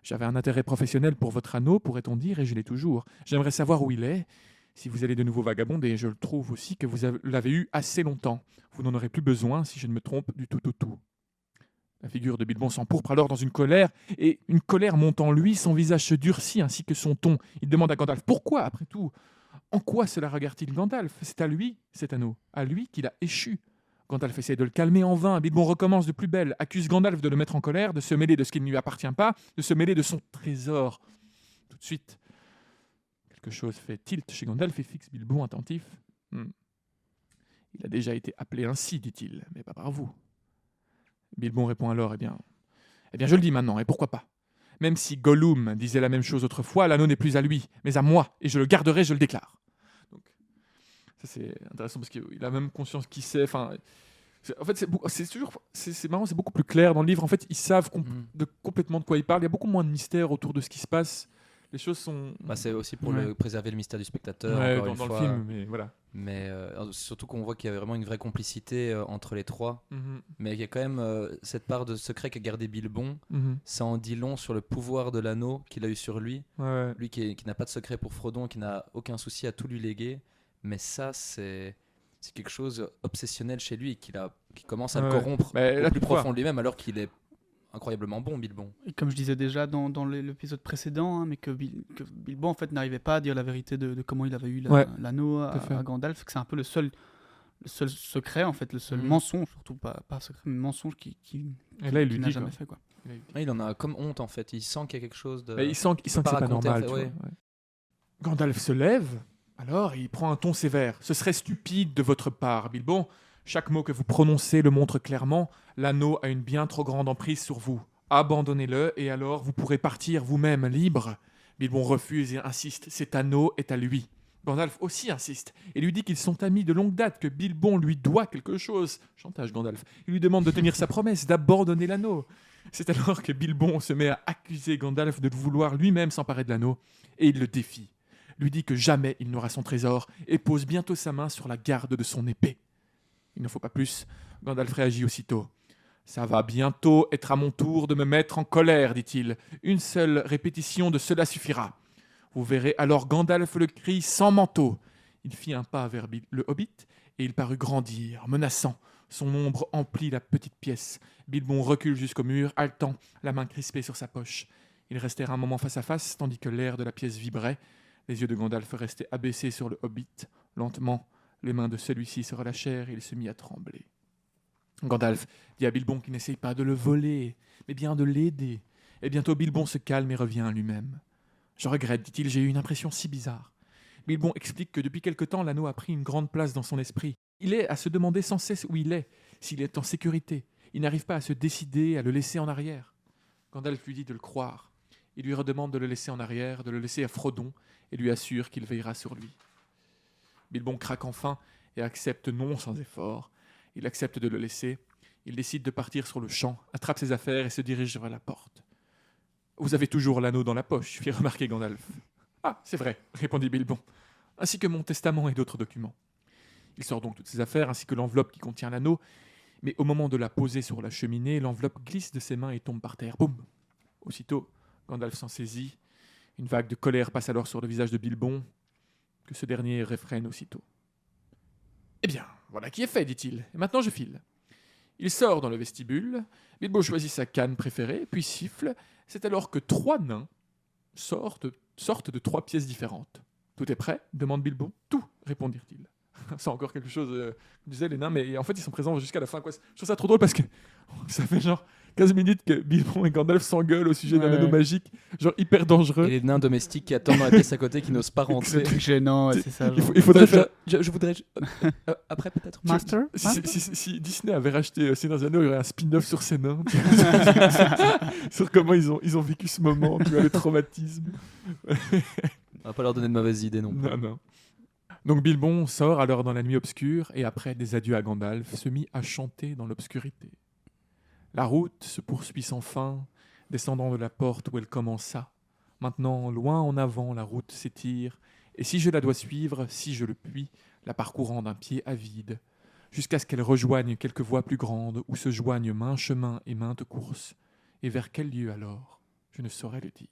J'avais un intérêt professionnel pour votre anneau, pourrait-on dire, et je l'ai toujours. J'aimerais savoir où il est. Si vous allez de nouveau vagabonder, je le trouve aussi que vous l'avez eu assez longtemps. Vous n'en aurez plus besoin, si je ne me trompe, du tout au tout. La figure de Bilbon s'empourpre alors dans une colère, et une colère monte en lui, son visage se durcit ainsi que son ton. Il demande à Gandalf, pourquoi, après tout ? En quoi cela regarde-t-il Gandalf ? C'est à lui, cet anneau, à lui qu'il a échu. Gandalf essaie de le calmer en vain, Bilbon recommence de plus belle, accuse Gandalf de le mettre en colère, de se mêler de ce qui ne lui appartient pas, de se mêler de son trésor. Tout de suite, quelque chose fait tilt chez Gandalf et fixe Bilbon attentif. Il a déjà été appelé ainsi, dit-il, mais pas par vous. Bilbon répond alors, eh bien, je le dis maintenant, et pourquoi pas ? Même si Gollum disait la même chose autrefois, l'anneau n'est plus à lui, mais à moi, et je le garderai, je le déclare. Donc, ça c'est intéressant parce qu'il a même conscience qu'il sait. En fait, c'est marrant, c'est beaucoup plus clair dans le livre. En fait, ils savent complètement de quoi ils parlent. Il y a beaucoup moins de mystère autour de ce qui se passe. Les choses sont. Bah, c'est aussi pour Ouais. préserver le mystère du spectateur, Ouais, encore une dans fois. le film, mais voilà. Mais surtout qu'on voit qu'il y a vraiment une vraie complicité entre les trois. Mhm, Mais il y a quand même cette part de secret qu'a gardé Bilbon. mhm. Ça en dit long sur le pouvoir de l'anneau qu'il a eu sur lui. Ouais. Lui qui n'a pas de secret pour Frodon, qui n'a aucun souci à tout lui léguer. Mais ça, c'est quelque chose obsessionnel chez lui et qui commence à le Ouais. corrompre Mais là, au plus tu vois. profond de lui-même, alors qu'il est incroyablement bon, Bilbon. Et comme je disais déjà dans l'épisode précédent, hein, mais que Bilbo en fait n'arrivait pas à dire la vérité de comment il avait eu Ouais, l'anneau à fait. à Gandalf, que c'est un peu le seul secret en fait, le seul Mhm. mensonge, surtout pas secret, mais mensonge qui Et là, il lui n'a dit. jamais quoi. fait quoi. Il en a comme honte en fait. Il sent qu'il y a quelque chose de. Mais il sent que c'est pas raconter, normal. en fait, Tu ouais. vois, ouais. Gandalf se lève, alors il prend un ton sévère. Ce serait stupide de votre part, Bilbon. Chaque mot que vous prononcez le montre clairement. L'anneau a une bien trop grande emprise sur vous. Abandonnez-le et alors vous pourrez partir vous-même libre. Bilbon refuse et insiste. Cet anneau est à lui. Gandalf aussi insiste et lui dit qu'ils sont amis de longue date, que Bilbon lui doit quelque chose. Chantage Gandalf. Il lui demande de tenir sa promesse, d'abandonner l'anneau. C'est alors que Bilbon se met à accuser Gandalf de vouloir lui-même s'emparer de l'anneau et il le défie. Lui dit que jamais il n'aura son trésor et pose bientôt sa main sur la garde de son épée. Il ne faut pas plus. Gandalf réagit aussitôt. Ça va bientôt être à mon tour de me mettre en colère, dit-il. Une seule répétition de cela suffira. Vous verrez alors Gandalf le cri sans manteau. Il fit un pas vers le hobbit et il parut grandir, menaçant. Son ombre emplit la petite pièce. Bilbon recule jusqu'au mur, haletant, la main crispée sur sa poche. Ils restèrent un moment face à face, tandis que l'air de la pièce vibrait. Les yeux de Gandalf restaient abaissés sur le hobbit. Lentement, les mains de celui-ci se relâchèrent et il se mit à trembler. Gandalf dit à Bilbon qu'il n'essaye pas de le voler, mais bien de l'aider. Et bientôt Bilbon se calme et revient à lui-même. Je regrette, dit-il, j'ai eu une impression si bizarre. Bilbon explique que depuis quelque temps, l'anneau a pris une grande place dans son esprit. Il est à se demander sans cesse où il est, s'il est en sécurité. Il n'arrive pas à se décider à le laisser en arrière. Gandalf lui dit de le croire. Il lui redemande de le laisser en arrière, de le laisser à Frodon, et lui assure qu'il veillera sur lui. Bilbon craque enfin et accepte non sans effort. Il accepte de le laisser. Il décide de partir sur le champ, attrape ses affaires et se dirige vers la porte. « Vous avez toujours l'anneau dans la poche », fit remarquer Gandalf. « Ah, c'est vrai », répondit Bilbon, « ainsi que mon testament et d'autres documents. » Il sort donc toutes ses affaires ainsi que l'enveloppe qui contient l'anneau, mais au moment de la poser sur la cheminée, l'enveloppe glisse de ses mains et tombe par terre. Boum ! Aussitôt, Gandalf s'en saisit. Une vague de colère passe alors sur le visage de Bilbon, que ce dernier réfrène aussitôt. « Eh bien, voilà qui est fait, dit-il, et maintenant je file. » Il sort dans le vestibule, Bilbo choisit sa canne préférée, puis siffle. C'est alors que 3 nains sortent de 3 pièces différentes. « Tout est prêt ?» demande Bilbo. « Tout !» répondirent-ils. C'est encore quelque chose, comme disaient les nains, mais en fait ils sont présents jusqu'à la fin. Quoi. Je trouve ça trop drôle parce que ça fait genre 15 minutes que Bilbon et Gandalf s'engueulent au sujet d'un anneau magique, genre hyper dangereux. Et les nains domestiques qui attendent dans la pièce à côté, qui n'osent pas rentrer. Truc gênant, ouais, c'est ça. Il faudrait faire... Je voudrais... après peut-être. Master Si Disney avait racheté Seigneur des Anneaux, il y aurait un spin-off sur ces nains. Sur comment ils ont vécu ce moment, tu vois, le traumatisme. On va pas leur donner de mauvaises idées non plus. Non. Donc Bilbon sort alors dans la nuit obscure et après des adieux à Gandalf, se mit à chanter dans l'obscurité. La route se poursuit sans fin, descendant de la porte où elle commença. Maintenant, loin en avant, la route s'étire, et si je la dois suivre, si je le puis, la parcourant d'un pied avide, jusqu'à ce qu'elle rejoigne quelque voie plus grande, où se joignent maints chemins et maintes courses. Et vers quel lieu alors? Je ne saurais le dire.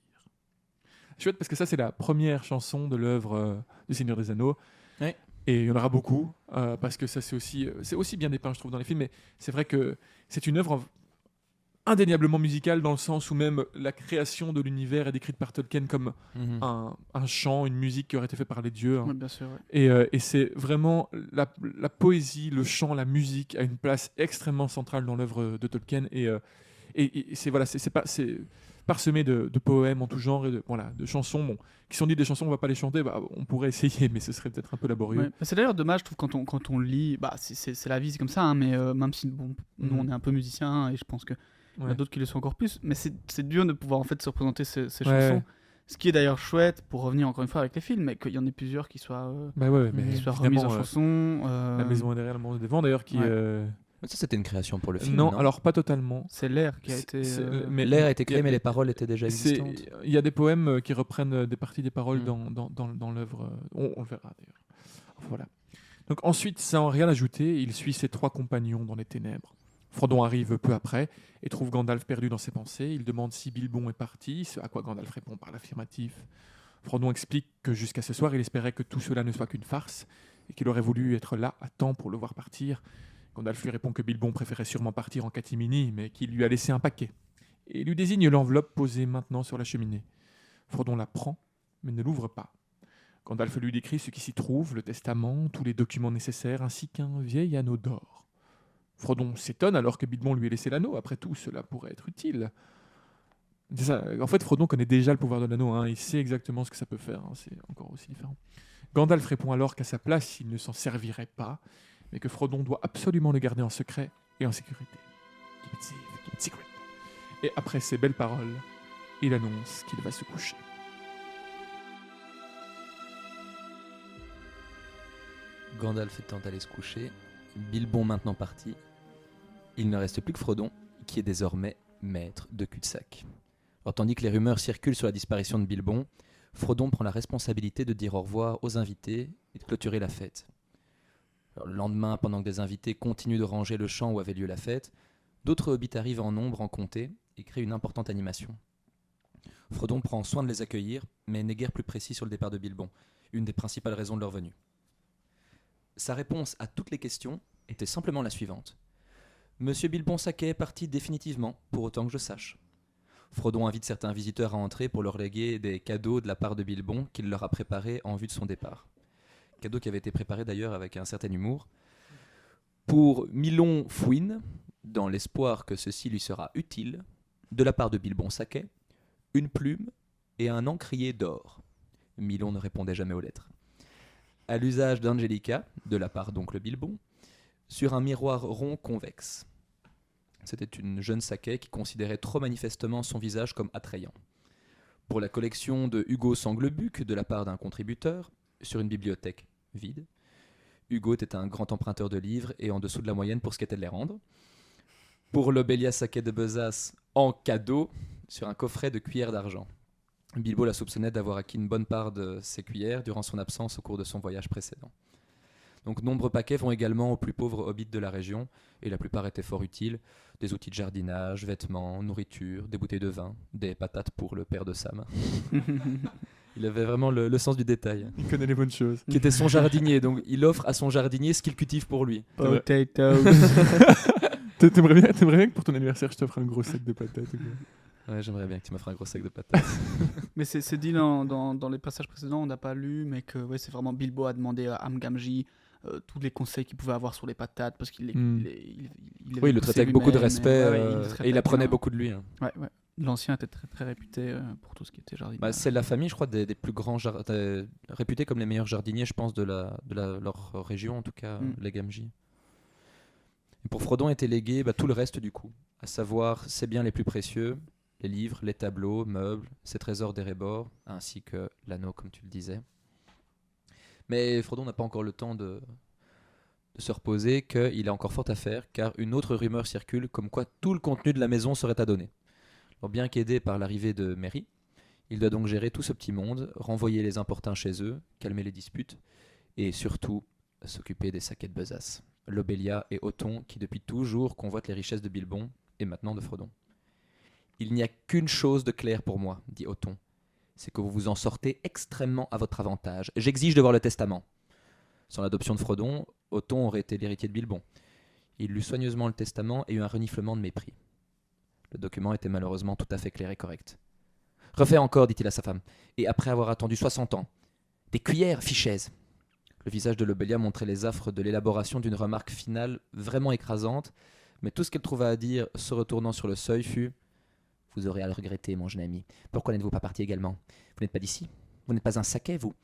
Chouette, parce que ça, c'est la première chanson de l'œuvre du Seigneur des Anneaux. Ouais. Et il y en aura beaucoup, parce que ça, c'est aussi bien dépeint, je trouve, dans les films. Mais c'est vrai que c'est une œuvre indéniablement musicale, dans le sens où même la création de l'univers est décrite par Tolkien comme un chant, une musique qui aurait été faite par les dieux. Hein. Oui, bien sûr. Ouais. Et c'est vraiment la poésie, le chant, la musique a une place extrêmement centrale dans l'œuvre de Tolkien. Et c'est parsemé de poèmes en tout genre et de chansons qui sont dites des chansons, on va pas les chanter, on pourrait essayer, mais ce serait peut-être un peu laborieux. Ouais. C'est d'ailleurs dommage, je trouve, quand on lit, c'est la vie, c'est comme ça, hein, mais même si nous on est un peu musiciens et je pense qu'il y en a d'autres qui le sont encore plus, mais c'est dur de pouvoir en fait se représenter ces chansons. Ce qui est d'ailleurs chouette, pour revenir encore une fois avec les films, mais qu'il y en ait plusieurs qui soient, mais qui soient remises en chanson. La maison est derrière le monde des vents, d'ailleurs, qui Ça, c'était une création pour le film. Non, alors pas totalement. C'est l'air qui a été. Mais L'air a été créé, il y a- mais les paroles étaient déjà existantes. Il y a des poèmes qui reprennent des parties des paroles Mm. dans l'œuvre. On le verra d'ailleurs. Voilà. Donc ensuite, sans rien ajouter, il suit ses 3 compagnons dans les ténèbres. Frodon arrive peu après et trouve Gandalf perdu dans ses pensées. Il demande si Bilbon est parti, ce à quoi Gandalf répond par l'affirmatif. Frodon explique que jusqu'à ce soir, il espérait que tout cela ne soit qu'une farce et qu'il aurait voulu être là à temps pour le voir partir. Gandalf lui répond que Bilbon préférait sûrement partir en catimini, mais qu'il lui a laissé un paquet. Et il lui désigne l'enveloppe posée maintenant sur la cheminée. Frodon la prend, mais ne l'ouvre pas. Gandalf lui décrit ce qui s'y trouve, le testament, tous les documents nécessaires, ainsi qu'un vieil anneau d'or. Frodon s'étonne alors que Bilbon lui ait laissé l'anneau. Après tout, cela pourrait être utile. C'est ça. En fait, Frodon connaît déjà le pouvoir de l'anneau. Il sait exactement ce que ça peut faire. C'est encore aussi différent. Gandalf répond alors qu'à sa place, il ne s'en servirait pas, mais que Frodon doit absolument le garder en secret et en sécurité. Keep it safe, keep it secret. Et après ces belles paroles, il annonce qu'il va se coucher. Gandalf étant allé se coucher, Bilbon maintenant parti, il ne reste plus que Frodon, qui est désormais maître de cul-de-sac. Alors, tandis que les rumeurs circulent sur la disparition de Bilbon, Frodon prend la responsabilité de dire au revoir aux invités et de clôturer la fête. Alors, le lendemain, pendant que des invités continuent de ranger le champ où avait lieu la fête, d'autres hobbits arrivent en nombre en comté et créent une importante animation. Frodon prend soin de les accueillir, mais n'est guère plus précis sur le départ de Bilbon, une des principales raisons de leur venue. Sa réponse à toutes les questions était simplement la suivante. Monsieur Bilbon Saquet est parti définitivement, pour autant que je sache. Frodon invite certains visiteurs à entrer pour leur léguer des cadeaux de la part de Bilbon qu'il leur a préparés en vue de son départ. Cadeaux qui avaient été préparés d'ailleurs avec un certain humour. Pour Milon Fouine, dans l'espoir que ceci lui sera utile, de la part de Bilbon Saquet, une plume et un encrier d'or. Milon ne répondait jamais aux lettres. À l'usage d'Angelica, de la part d'oncle Bilbon, sur un miroir rond convexe. C'était une jeune Saquet qui considérait trop manifestement son visage comme attrayant. Pour la collection de Hugo Sanglebuc, de la part d'un contributeur, sur une bibliothèque vide. Hugo était un grand emprunteur de livres et en dessous de la moyenne pour ce qu'était de les rendre. Pour l'Obélia Saquet de Besace, en cadeau, sur un coffret de cuillères d'argent. Bilbo la soupçonnait d'avoir acquis une bonne part de ses cuillères durant son absence au cours de son voyage précédent. Donc nombreux paquets vont également aux plus pauvres hobbits de la région, et la plupart étaient fort utiles. Des outils de jardinage, vêtements, nourriture, des bouteilles de vin, des patates pour le père de Sam. Il avait vraiment le sens du détail. Il connaît les bonnes choses. Qui était son jardinier, donc il offre à son jardinier ce qu'il cultive pour lui. Potatoes. T'aimerais bien que pour ton anniversaire, je t'offre un gros sac de patates ou quoi? Ouais, j'aimerais bien que tu m'offres un gros sac de patates. Mais c'est dit dans les passages précédents, on n'a pas lu, mais que ouais, c'est vraiment Bilbo a demandé à Amgamji tous les conseils qu'il pouvait avoir sur les patates, parce qu'il les, Oui, il le traitait avec beaucoup de respect et il apprenait bien. beaucoup de lui. Hein. Ouais. L'ancien était très, très réputé pour tout ce qui était jardinage. Bah, c'est la famille, je crois, des plus grands réputés comme les meilleurs jardiniers, je pense, de leur région, en tout cas, les Gamgee. Et pour Frodon était légué tout le reste du coup, à savoir ses biens les plus précieux, les livres, les tableaux, meubles, ses trésors d'Erebor, ainsi que l'anneau, comme tu le disais. Mais Frodon n'a pas encore le temps de se reposer, qu'il a encore fort à faire, car une autre rumeur circule comme quoi tout le contenu de la maison serait à donner. Alors, bien qu'aidé par l'arrivée de Merry, il doit donc gérer tout ce petit monde, renvoyer les importuns chez eux, calmer les disputes, et surtout s'occuper des Saquets de Besace, Lobelia et Othon, qui depuis toujours convoitent les richesses de Bilbon, et maintenant de Frodon. Il n'y a qu'une chose de claire pour moi, dit Othon, c'est que vous vous en sortez extrêmement à votre avantage. J'exige de voir le testament. Sans l'adoption de Frodon, Othon aurait été l'héritier de Bilbon. Il lut soigneusement le testament et eut un reniflement de mépris. Le document était malheureusement tout à fait clair et correct. « Refais encore, dit-il à sa femme, et après avoir attendu 60 ans. Des cuillères, fichaise !» Le visage de Lobelia montrait les affres de l'élaboration d'une remarque finale vraiment écrasante, mais tout ce qu'elle trouva à dire, se retournant sur le seuil, fut « Vous aurez à le regretter, mon jeune ami. Pourquoi n'êtes-vous pas parti également? Vous n'êtes pas d'ici. Vous n'êtes pas un Saquet, vous.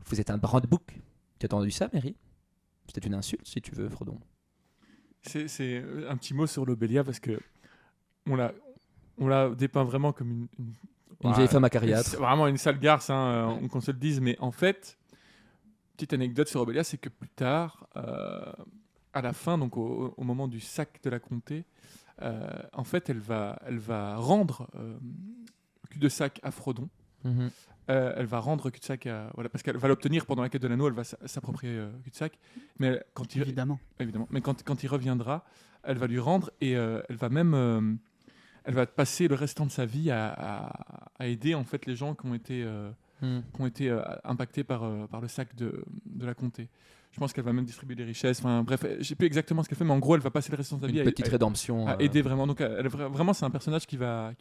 Vous êtes un brandebook. Tu as entendu ça, Merry? C'était une insulte, si tu veux, Frodon. » C'est un petit mot sur l'Obélia, parce que on l'a dépeint vraiment comme une vieille femme acariâtre. C'est vraiment une sale garce, qu'on se le dise. Mais en fait, petite anecdote sur Obélia, c'est que plus tard, à la fin, donc au moment du sac de la comté, en fait, elle va rendre cul-de-sac à Frodon. Mhm. Elle va rendre cul-de-sac voilà, parce qu'elle va l'obtenir pendant la quête de l'anneau, elle va s'approprier cul-de-sac. Mais Évidemment. évidemment, mais quand il reviendra, elle va lui rendre et elle va même elle va passer le restant de sa vie à aider en fait les gens qui ont été impactés par le sac de la comté. Je pense qu'elle va même distribuer des richesses. Enfin bref, je sais plus exactement ce qu'elle fait, mais en gros, elle va passer le restant de sa vie Une petite rédemption. à aider vraiment. Donc, vraiment, c'est un personnage qui va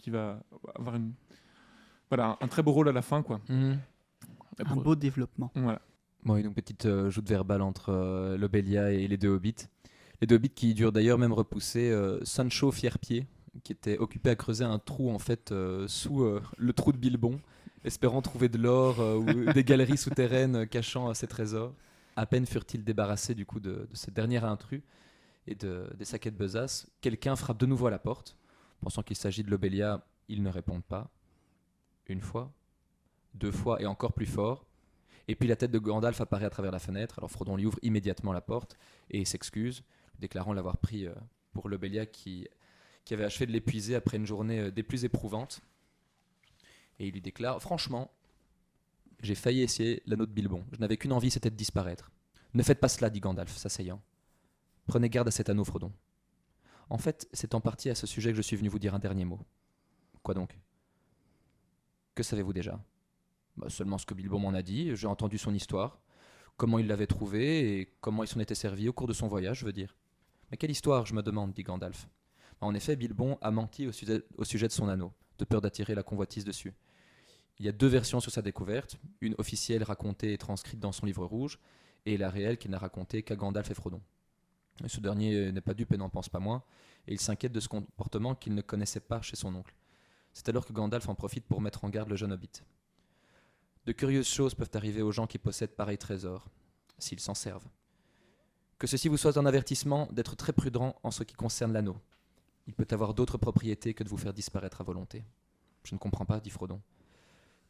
avoir un très beau rôle à la fin, quoi. Mhm. Un beau développement. Voilà. Bon, et donc petite joute verbale entre Lobelia et les deux hobbits. Les deux hobbits qui durent d'ailleurs même repousser Sancho Fierpied, qui était occupé à creuser un trou en fait sous le trou de Bilbon, espérant trouver de l'or ou des galeries souterraines cachant ses trésors. À peine furent-ils débarrassés du coup de ce dernier intrus et des saquets de besace, quelqu'un frappe de nouveau à la porte. Pensant qu'il s'agit de Lobelia, ils ne répondent pas. Une fois, 2 fois et encore plus fort. Et puis la tête de Gandalf apparaît à travers la fenêtre. Alors Frodon lui ouvre immédiatement la porte et s'excuse, déclarant l'avoir pris pour Lobelia qui avait achevé de l'épuiser après une journée des plus éprouvantes. Et il lui déclare « Franchement, j'ai failli essayer l'anneau de Bilbon. Je n'avais qu'une envie, c'était de disparaître. Ne faites pas cela, dit Gandalf, s'asseyant. Prenez garde à cet anneau, Frodon. En fait, c'est en partie à ce sujet que je suis venu vous dire un dernier mot. Quoi donc ? Que savez-vous déjà ? Seulement ce que Bilbon m'en a dit, j'ai entendu son histoire, comment il l'avait trouvé et comment il s'en était servi au cours de son voyage, je veux dire. Mais quelle histoire, je me demande, dit Gandalf. En effet, Bilbon a menti au sujet de son anneau, de peur d'attirer la convoitise dessus. Il y a 2 versions sur sa découverte, une officielle racontée et transcrite dans son livre rouge, et la réelle qu'il n'a racontée qu'à Gandalf et Frodon. Et ce dernier n'est pas dupe et n'en pense pas moins, et il s'inquiète de ce comportement qu'il ne connaissait pas chez son oncle. C'est alors que Gandalf en profite pour mettre en garde le jeune hobbit. De curieuses choses peuvent arriver aux gens qui possèdent pareil trésor, s'ils s'en servent. Que ceci vous soit un avertissement d'être très prudent en ce qui concerne l'anneau. Il peut avoir d'autres propriétés que de vous faire disparaître à volonté. Je ne comprends pas, dit Frodon.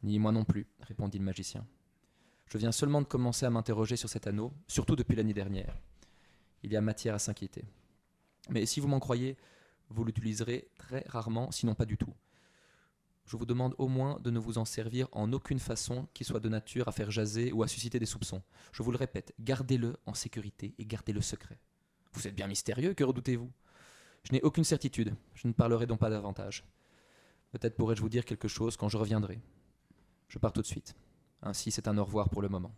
Ni moi non plus, répondit le magicien. Je viens seulement de commencer à m'interroger sur cet anneau, surtout depuis l'année dernière. Il y a matière à s'inquiéter. Mais si vous m'en croyez, vous l'utiliserez très rarement, sinon pas du tout. Je vous demande au moins de ne vous en servir en aucune façon qui soit de nature à faire jaser ou à susciter des soupçons. Je vous le répète, gardez-le en sécurité et gardez-le secret. Vous êtes bien mystérieux, que redoutez-vous ? Je n'ai aucune certitude, je ne parlerai donc pas davantage. Peut-être pourrai-je vous dire quelque chose quand je reviendrai. Je pars tout de suite. Ainsi, c'est un au revoir pour le moment.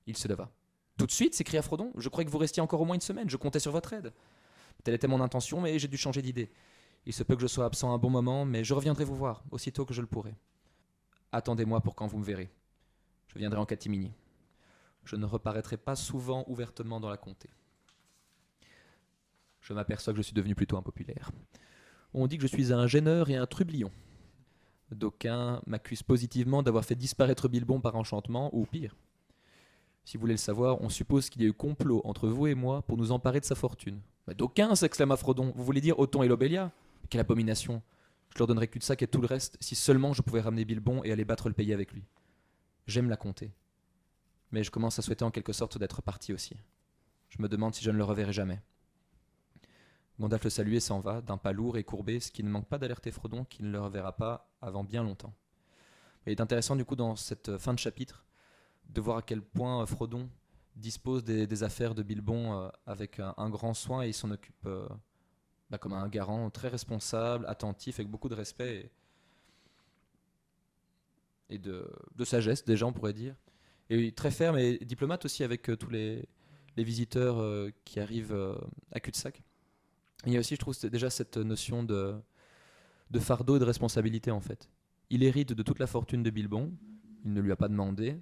Il se leva. Tout de suite, s'écria Frodon. Je croyais que vous restiez encore au moins une semaine. Je comptais sur votre aide. Telle était mon intention, mais j'ai dû changer d'idée. Il se peut que je sois absent un bon moment, mais je reviendrai vous voir, aussitôt que je le pourrai. Attendez-moi pour quand vous me verrez. Je viendrai en catimini. Je ne reparaîtrai pas souvent ouvertement dans la comté. Je m'aperçois que je suis devenu plutôt impopulaire. On dit que je suis un gêneur et un trublion. D'aucuns m'accusent positivement d'avoir fait disparaître Bilbon par enchantement, ou pire. Si vous voulez le savoir, on suppose qu'il y a eu complot entre vous et moi pour nous emparer de sa fortune. D'aucuns, s'exclama Frodon. Vous voulez dire Othon et Lobelia ? Quelle abomination ! Je leur donnerais cul-de-sac et tout le reste, si seulement je pouvais ramener Bilbon et aller battre le pays avec lui. J'aime la comté. Mais je commence à souhaiter en quelque sorte d'être parti aussi. Je me demande si je ne le reverrai jamais. Gandalf le salue et s'en va, d'un pas lourd et courbé, ce qui ne manque pas d'alerter Frodon qui ne le reverra pas avant bien longtemps. Il est intéressant du coup dans cette fin de chapitre de voir à quel point Frodon dispose des affaires de Bilbon avec un grand soin et il s'en occupe comme un garant très responsable, attentif, avec beaucoup de respect et de sagesse déjà on pourrait dire. Et très ferme et diplomate aussi avec tous les visiteurs qui arrivent à cul-de-sac. Il y a aussi, je trouve, déjà cette notion de fardeau et de responsabilité en fait. Il hérite de toute la fortune de Bilbon, il ne lui a pas demandé,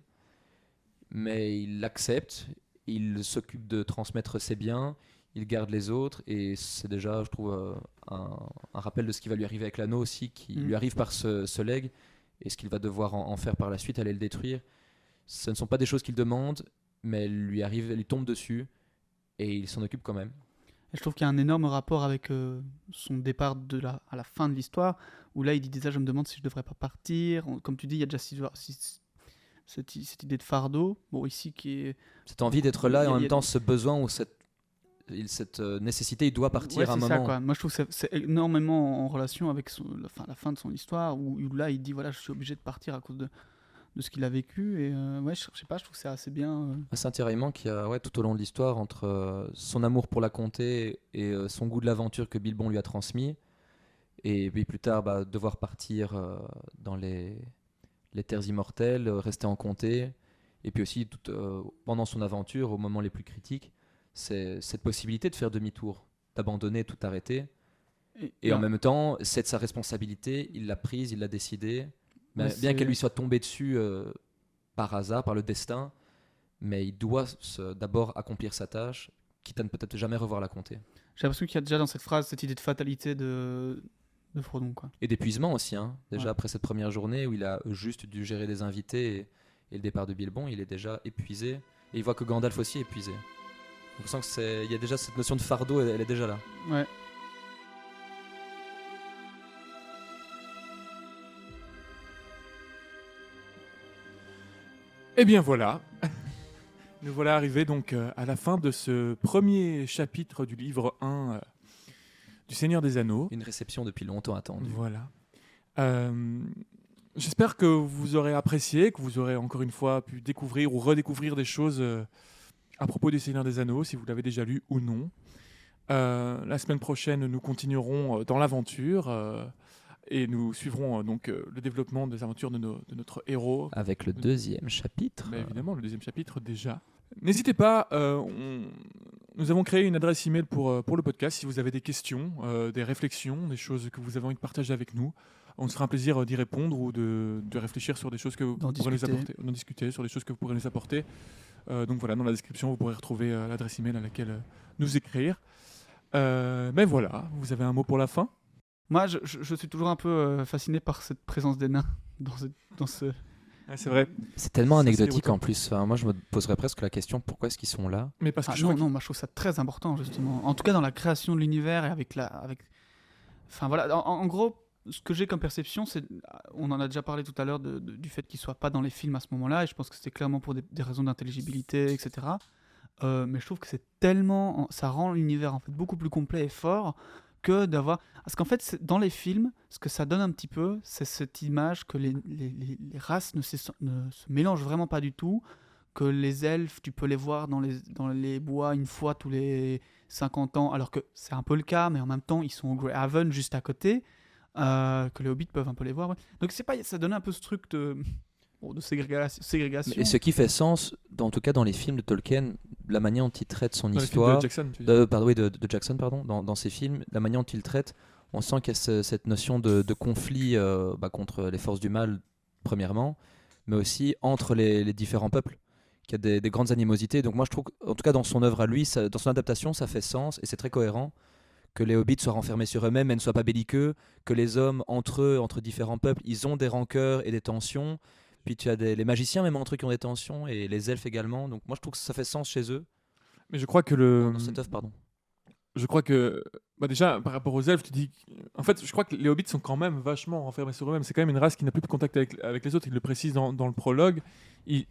mais il l'accepte, il s'occupe de transmettre ses biens, il garde les autres, et c'est déjà, je trouve, un rappel de ce qui va lui arriver avec l'anneau aussi, qui lui arrive par ce legs, et ce qu'il va devoir en faire par la suite, aller le détruire. Ce ne sont pas des choses qu'il demande, mais elles lui tombent dessus, et il s'en occupe quand même. Et je trouve qu'il y a un énorme rapport avec son départ à la fin de l'histoire, où là il dit déjà je me demande si je devrais pas partir. Comme tu dis, il y a déjà cette idée de fardeau, bon ici qui est... Cette envie d'être là et en même temps ce besoin ou cette cette nécessité, il doit partir Ouais, à un c'est ça, moment. quoi. Moi, je trouve que c'est énormément en relation avec la fin de son histoire, où là, il dit voilà, je suis obligé de partir à cause de ce qu'il a vécu. Et ouais, je sais pas, je trouve que c'est assez bien. C'est un tiraillement qui a tout au long de l'histoire entre son amour pour la comté et son goût de l'aventure que Bilbon lui a transmis. Et puis plus tard, devoir partir dans les terres immortelles, rester en comté. Et puis aussi, pendant son aventure, au moment les plus critiques, c'est cette possibilité de faire demi-tour, d'abandonner, tout arrêter. Et en même temps, c'est de sa responsabilité, il l'a prise, il l'a décidé. Mais Ouais, bien qu'elle lui soit tombée dessus par hasard, par le destin, mais il doit d'abord accomplir sa tâche, quitte à ne peut-être jamais revoir la comté. J'ai l'impression qu'il y a déjà dans cette phrase cette idée de fatalité de Frodon, quoi. Et d'épuisement aussi, hein. Déjà Ouais. après cette première journée où il a juste dû gérer des invités et le départ de Bilbon, il est déjà épuisé. Et il voit que Gandalf aussi est épuisé. On sent qu'il y a déjà cette notion de fardeau, elle est déjà là. Ouais. Eh bien voilà, nous voilà arrivés donc à la fin de ce premier chapitre du livre 1 du Seigneur des Anneaux. Une réception depuis longtemps attendue. Voilà. J'espère que vous aurez apprécié, que vous aurez encore une fois pu découvrir ou redécouvrir des choses à propos du Seigneur des Anneaux, si vous l'avez déjà lu ou non. La semaine prochaine, nous continuerons dans l'aventure et nous suivrons donc le développement des aventures de notre héros. Avec le deuxième chapitre. Mais évidemment, le deuxième chapitre déjà. N'hésitez pas, nous avons créé une adresse email pour le podcast. Si vous avez des questions, des réflexions, des choses que vous avez envie de partager avec nous, on se fera un plaisir d'y répondre ou de réfléchir sur des choses que vous pourrez nous apporter, d'en discuter sur des choses que vous pourrez nous apporter. Donc voilà, dans la description, vous pourrez retrouver l'adresse email à laquelle nous écrire. Mais voilà, vous avez un mot pour la fin? Moi, je suis toujours un peu fasciné par cette présence des nains dans ce... Ouais, c'est vrai. C'est tellement Ça, anecdotique c'est en plus. Enfin, moi, je me poserais presque la question pourquoi est-ce qu'ils sont là. Mais parce que Ah je non, crois non, moi je trouve ça très important, justement. En tout cas, dans la création de l'univers et avec Enfin voilà, en gros, ce que j'ai comme perception, c'est... On en a déjà parlé tout à l'heure du fait qu'ils soient pas dans les films à ce moment-là, et je pense que c'était clairement pour des raisons d'intelligibilité, etc. Mais je trouve que c'est tellement... Ça rend l'univers en fait beaucoup plus complet et fort que d'avoir... Parce qu'en fait, dans les films, ce que ça donne un petit peu, c'est cette image que les races ne se mélangent vraiment pas du tout, que les elfes, tu peux les voir dans les bois une fois tous les 50 ans, alors que c'est un peu le cas, mais en même temps, ils sont au Greyhaven juste à côté, que les hobbits peuvent un peu les voir. Ouais. Donc c'est pas, ça donne un peu ce truc de ségrégation. Et ce qui fait sens, en tout cas dans les films de Tolkien, la manière dont il traite son dans les films histoire, de Jackson, tu veux dire. de Jackson, pardon, dans ses films, la manière dont il traite, on sent qu'il y a cette notion de conflit contre les forces du mal, premièrement, mais aussi entre les différents peuples, qu'il y a des grandes animosités. Donc moi je trouve, en tout cas dans son œuvre à lui, dans son adaptation, ça fait sens et c'est très cohérent que les hobbits soient renfermés sur eux-mêmes et ne soient pas belliqueux, que les hommes entre eux, entre différents peuples, ils ont des rancœurs et des tensions. Puis tu as les magiciens même entre eux qui ont des tensions et les elfes également. Donc moi je trouve que ça fait sens chez eux. Mais je crois que Dans cette œuvre, pardon. Je crois que déjà par rapport aux elfes, tu dis en fait, je crois que les hobbits sont quand même vachement renfermés sur eux-mêmes. C'est quand même une race qui n'a plus de contact avec les autres. Il le précise dans le prologue.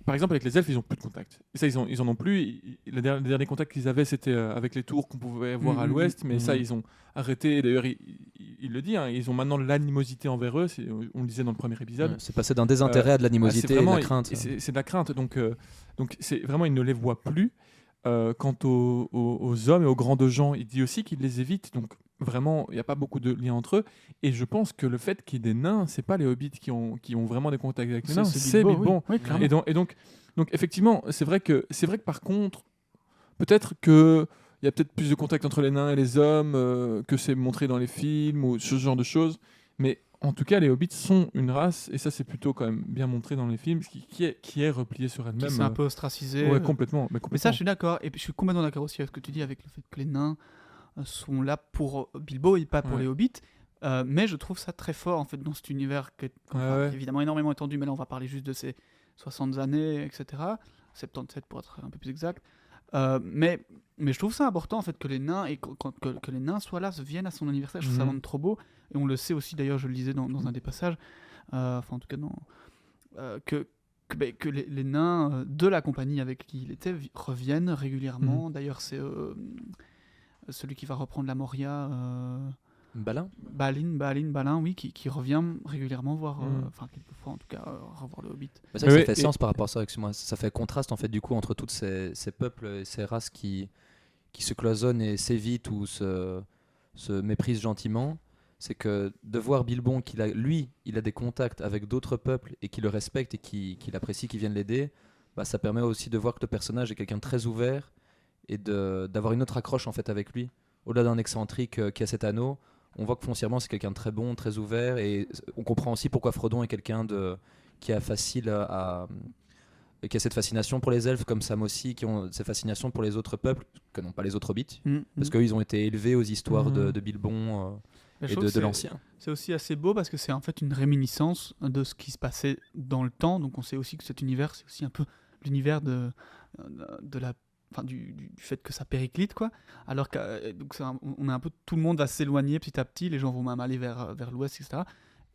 Par exemple, avec les elfes, ils ont plus de contact. Et ça, ils en ont plus. Le dernier contact qu'ils avaient, c'était avec les tours qu'on pouvait voir à l'ouest. Mais ça, ils ont arrêté. D'ailleurs, il le dit. Hein, ils ont maintenant de l'animosité envers eux. On le disait dans le premier épisode. Ouais, c'est passé d'un désintérêt à de l'animosité et de la crainte. C'est de la crainte. Donc c'est vraiment, ils ne les voient plus. Quant aux hommes et aux grands de gens, il dit aussi qu'il les évite. Donc vraiment, il n'y a pas beaucoup de liens entre eux. Et je pense que le fait qu'il y ait des nains, c'est pas les hobbits qui ont vraiment des contacts avec les nains, c'est Bilbo. Oui, clairement. Et donc effectivement, c'est vrai que par contre, peut-être que il y a peut-être plus de contact entre les nains et les hommes que c'est montré dans les films ou ce genre de choses. Mais en tout cas, les hobbits sont une race, et ça c'est plutôt quand même bien montré dans les films, qui est repliée sur elle-même. Qui s'est un peu ostracisé. Ouais, complètement. Mais ça, je suis d'accord. Et puis je suis complètement d'accord aussi avec ce que tu dis, avec le fait que les nains sont là pour Bilbo et pas pour les hobbits. Mais je trouve ça très fort en fait dans cet univers qui est évidemment énormément étendu. Mais là, on va parler juste de ces 60 années, etc. 77 pour être un peu plus exact. Mais je trouve ça important en fait que les nains que les nains soient là, viennent à son anniversaire. Je trouve ça vraiment trop beau. Et on le sait aussi d'ailleurs, je le lisais dans un des passages. Enfin, en tout cas, que les nains de la compagnie avec qui il était reviennent régulièrement. D'ailleurs, c'est celui qui va reprendre la Moria, Balin. Balin, oui, qui revient régulièrement voir, Mm. enfin quelquefois en tout cas, revoir le Hobbit. Mais c'est vrai que Oui, ça fait et- sens par rapport à ça, excuse-moi. Ça fait contraste en fait du coup entre toutes ces peuples et ces races qui se cloisonnent et s'évitent ou se méprisent gentiment. C'est que de voir Bilbon, il a des contacts avec d'autres peuples et qui le respectent et qui l'apprécient, qui viennent l'aider, bah, ça permet aussi de voir que le personnage est quelqu'un de très ouvert et d'avoir une autre accroche en fait avec lui. Au-delà d'un excentrique qui a cet anneau, on voit que foncièrement c'est quelqu'un de très bon, très ouvert et on comprend aussi pourquoi Frodon est quelqu'un qui a facile qui a cette fascination pour les elfes comme Sam aussi, qui ont cette fascination pour les autres peuples que n'ont pas les autres hobbits. Parce qu'eux, ils ont été élevés aux histoires de Bilbon Mais je et trouve que de l'ancien. c'est aussi assez beau parce que c'est en fait une réminiscence de ce qui se passait dans le temps. Donc on sait aussi que cet univers, c'est aussi un peu l'univers de la, enfin, du fait que ça périclite, quoi. Alors que donc on a un peu tout le monde va s'éloigner petit à petit. Les gens vont même aller vers l'ouest, etc.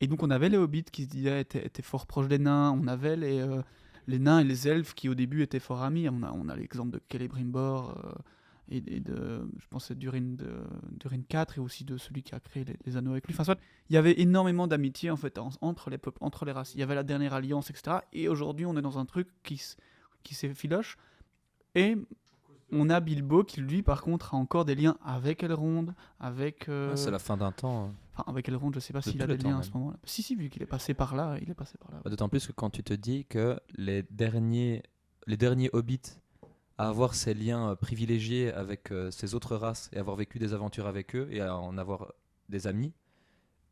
Et donc on avait les hobbits qui se disaient étaient fort proches des nains. On avait les nains et les elfes qui au début étaient fort amis. On a l'exemple de Celebrimbor. Et je pense que c'est Durin 4 et aussi de celui qui a créé les anneaux avec lui. Enfin, soit, il y avait énormément d'amitié en fait entre les peuples, entre les races. Il y avait la dernière alliance, etc. Et aujourd'hui, on est dans un truc qui s'effiloche. Et on a Bilbo qui, lui, par contre, a encore des liens avec Elrond, avec... Ouais, c'est la fin d'un temps. Enfin, avec Elrond, je sais pas De s'il a tout le des temps, liens à même. ce moment-là. Si, vu qu'il est passé par là, il est passé par là. D'autant plus que quand tu te dis que les derniers hobbits à avoir ces liens privilégiés avec ces autres races et avoir vécu des aventures avec eux et à en avoir des amis,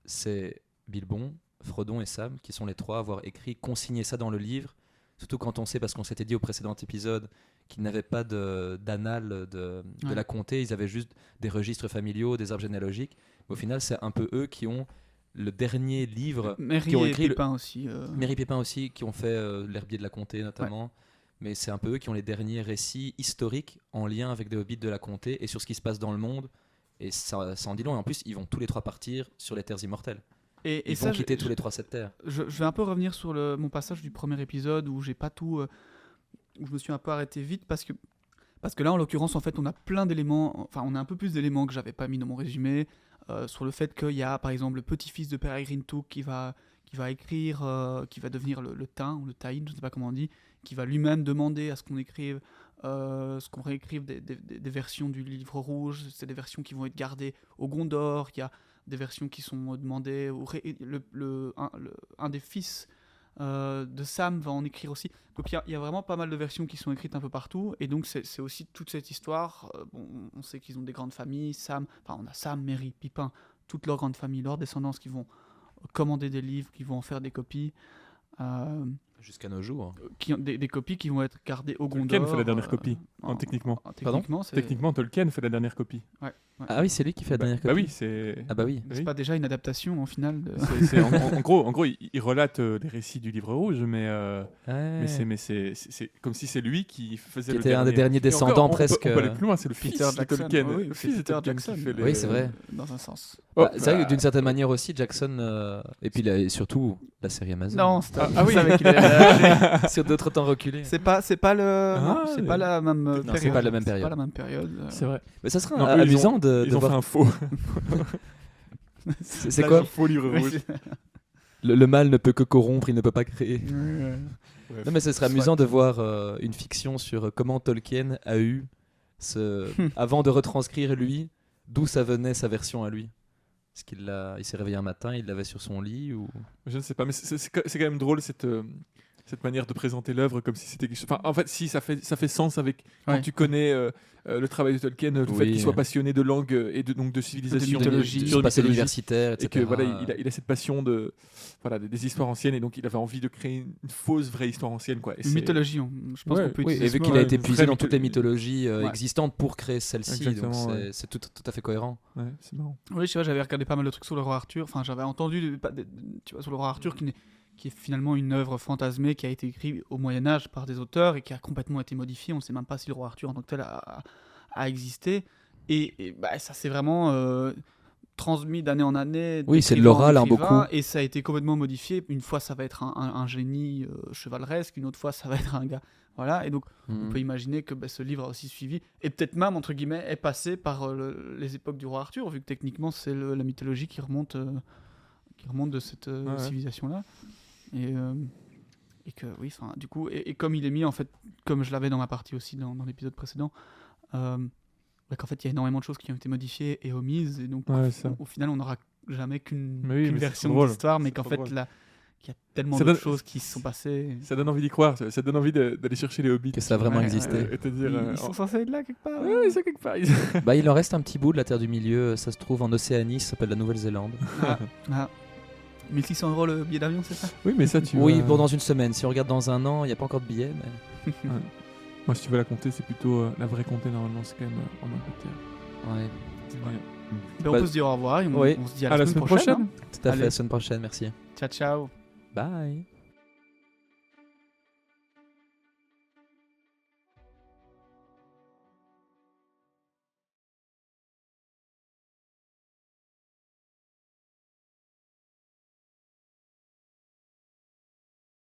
c'est Bilbon, Frodon et Sam qui sont les trois à avoir écrit, consigné ça dans le livre. Surtout quand on sait, parce qu'on s'était dit au précédent épisode, qu'ils n'avaient pas d'annales de Ouais. la comté, ils avaient juste des registres familiaux, des arbres généalogiques. Mais au final, c'est un peu eux qui ont le dernier livre, Merry qui ont et écrit Pépin aussi. Merry Pépin aussi, qui ont fait l'herbier de la comté notamment. Mais c'est un peu eux qui ont les derniers récits historiques en lien avec des hobbits de la comté et sur ce qui se passe dans le monde. Et ça en dit long. Et en plus, ils vont tous les trois partir sur les terres immortelles. Et Ils ça, vont quitter tous les trois cette terre. je vais un peu revenir sur mon passage du premier épisode où j'ai pas tout, où je me suis un peu arrêté vite parce que là en l'occurrence en fait on a plein d'éléments, enfin on a un peu plus d'éléments que j'avais pas mis dans mon résumé sur le fait qu'il y a par exemple le petit-fils de Peregrine Took qui va écrire, qui va devenir le Tain ou le Tain, je sais pas comment on dit, qui va lui-même demander à ce qu'on écrive, ce qu'on réécrive des versions du livre rouge. C'est des versions qui vont être gardées au Gondor. Il y a des versions qui sont demandées un des fils de Sam va en écrire aussi. Donc il y a vraiment pas mal de versions qui sont écrites un peu partout. Et donc c'est aussi toute cette histoire. Bon, on sait qu'ils ont des grandes familles. On a Sam, Merry, Pipin, toute leur grande famille, leurs descendants qui vont commander des livres, qui vont en faire des copies. Jusqu'à nos jours. Des copies qui vont être gardées au Gondor. Tolkien fait la dernière copie, techniquement. Techniquement, c'est... Techniquement, Tolkien fait la dernière copie. Ouais. Ah oui, c'est lui qui fait la dernière copie. Bah oui, c'est. Ah bah oui. C'est Oui. pas déjà une adaptation en final de... En gros, il relate les récits du livre rouge, mais c'est comme si c'est lui qui faisait Qui le était un des derniers Et encore, descendants on peut- presque. On peut aller plus loin, c'est le fils Peter de Jackson. Tolkien. Oui, Le fils de Peter Tolkien Jackson, qui fait oui. les. Oui, c'est vrai. Dans un sens. Oh, C'est vrai bah, que d'une certaine manière aussi, Jackson, et puis et surtout la série Amazon. Non, oui. je savais qu'il allait lâcher. Sur d'autres temps reculés. C'est pas non, c'est mais- pas la même Non, période. c'est pas la même C'est période. pas la même période. C'est vrai. Mais ça serait Non, eux, amusant de Ils ont fait voir. un faux. C'est quoi Faux livre Oui, rouge. le mal ne peut que corrompre, il ne peut pas créer. Bref. Non, mais ce serait Soit. amusant de voir une fiction sur comment Tolkien a eu avant de retranscrire lui, d'où ça venait sa version à lui. Est-ce il s'est réveillé un matin, il l'avait sur son lit ou... Je ne sais pas, mais c'est quand même drôle cette manière de présenter l'œuvre comme si c'était quelque chose. Enfin, en fait, si ça fait sens avec quand Ouais. tu connais le travail de Tolkien, le fait Oui. qu'il soit passionné de langue et donc de civilisation, mythologie. culture, passer mythologie, l'universitaire, etc. et que voilà, il a cette passion des histoires anciennes et donc il avait envie de créer une fausse vraie histoire ancienne, quoi. Et Une c'est- mythologie, je pense Ouais, qu'on peut Oui, utiliser et ce vu mot. qu'il a ouais, été une puisé vraie dans toutes les mythologie. mythologies Ouais. existantes pour créer celle-ci, donc Exactement, ouais. c'est tout à fait cohérent. Ouais, c'est marrant. Oui, je sais pas, j'avais regardé pas mal de trucs sur le roi Arthur. Enfin, j'avais entendu tu vois, sur le roi Arthur qui est finalement une œuvre fantasmée qui a été écrite au Moyen-Âge par des auteurs et qui a complètement été modifiée. On ne sait même pas si le roi Arthur en tant que tel a existé. Et bah, ça, c'est vraiment transmis d'année en année. Oui, c'est de d'écrivain en l'oral, hein, écrivain, beaucoup. Et ça a été complètement modifié. Une fois, ça va être un génie chevaleresque. Une autre fois, ça va être un gars. Voilà. Et donc, on peut imaginer que ce livre a aussi suivi. Et peut-être même, entre guillemets, est passé par les époques du roi Arthur, vu que techniquement, c'est la mythologie qui remonte de cette civilisation-là. Et que, oui, enfin, du coup, et comme il est mis, en fait, comme je l'avais dans ma partie aussi dans l'épisode précédent, qu'en fait, il y a énormément de choses qui ont été modifiées et omises, et donc, au final, on n'aura jamais qu'une version de l'histoire, mais qu'en fait, là, il y a tellement d'autres choses qui se sont passées. Ça donne envie d'y croire, ça donne envie d'aller chercher les hobbits. Que ça a vraiment existé. Et te dire, Ils sont censés être là, quelque part. Oui, ils sont quelque part. Il en reste un petit bout de la Terre du Milieu, ça se trouve en Océanie, ça s'appelle la Nouvelle-Zélande. 1600 € le billet d'avion, c'est ça? Oui, mais ça, tu Oui, bon, dans une semaine. Si on regarde dans un an, il n'y a pas encore de billets. Mais... Moi, si tu veux la compter, c'est plutôt la vraie compter, normalement, c'est quand même en Angleterre. Ouais. On peut se dire au revoir et on se dit à la semaine prochaine. Tout à fait, la semaine prochaine, merci. Ciao, ciao. Bye.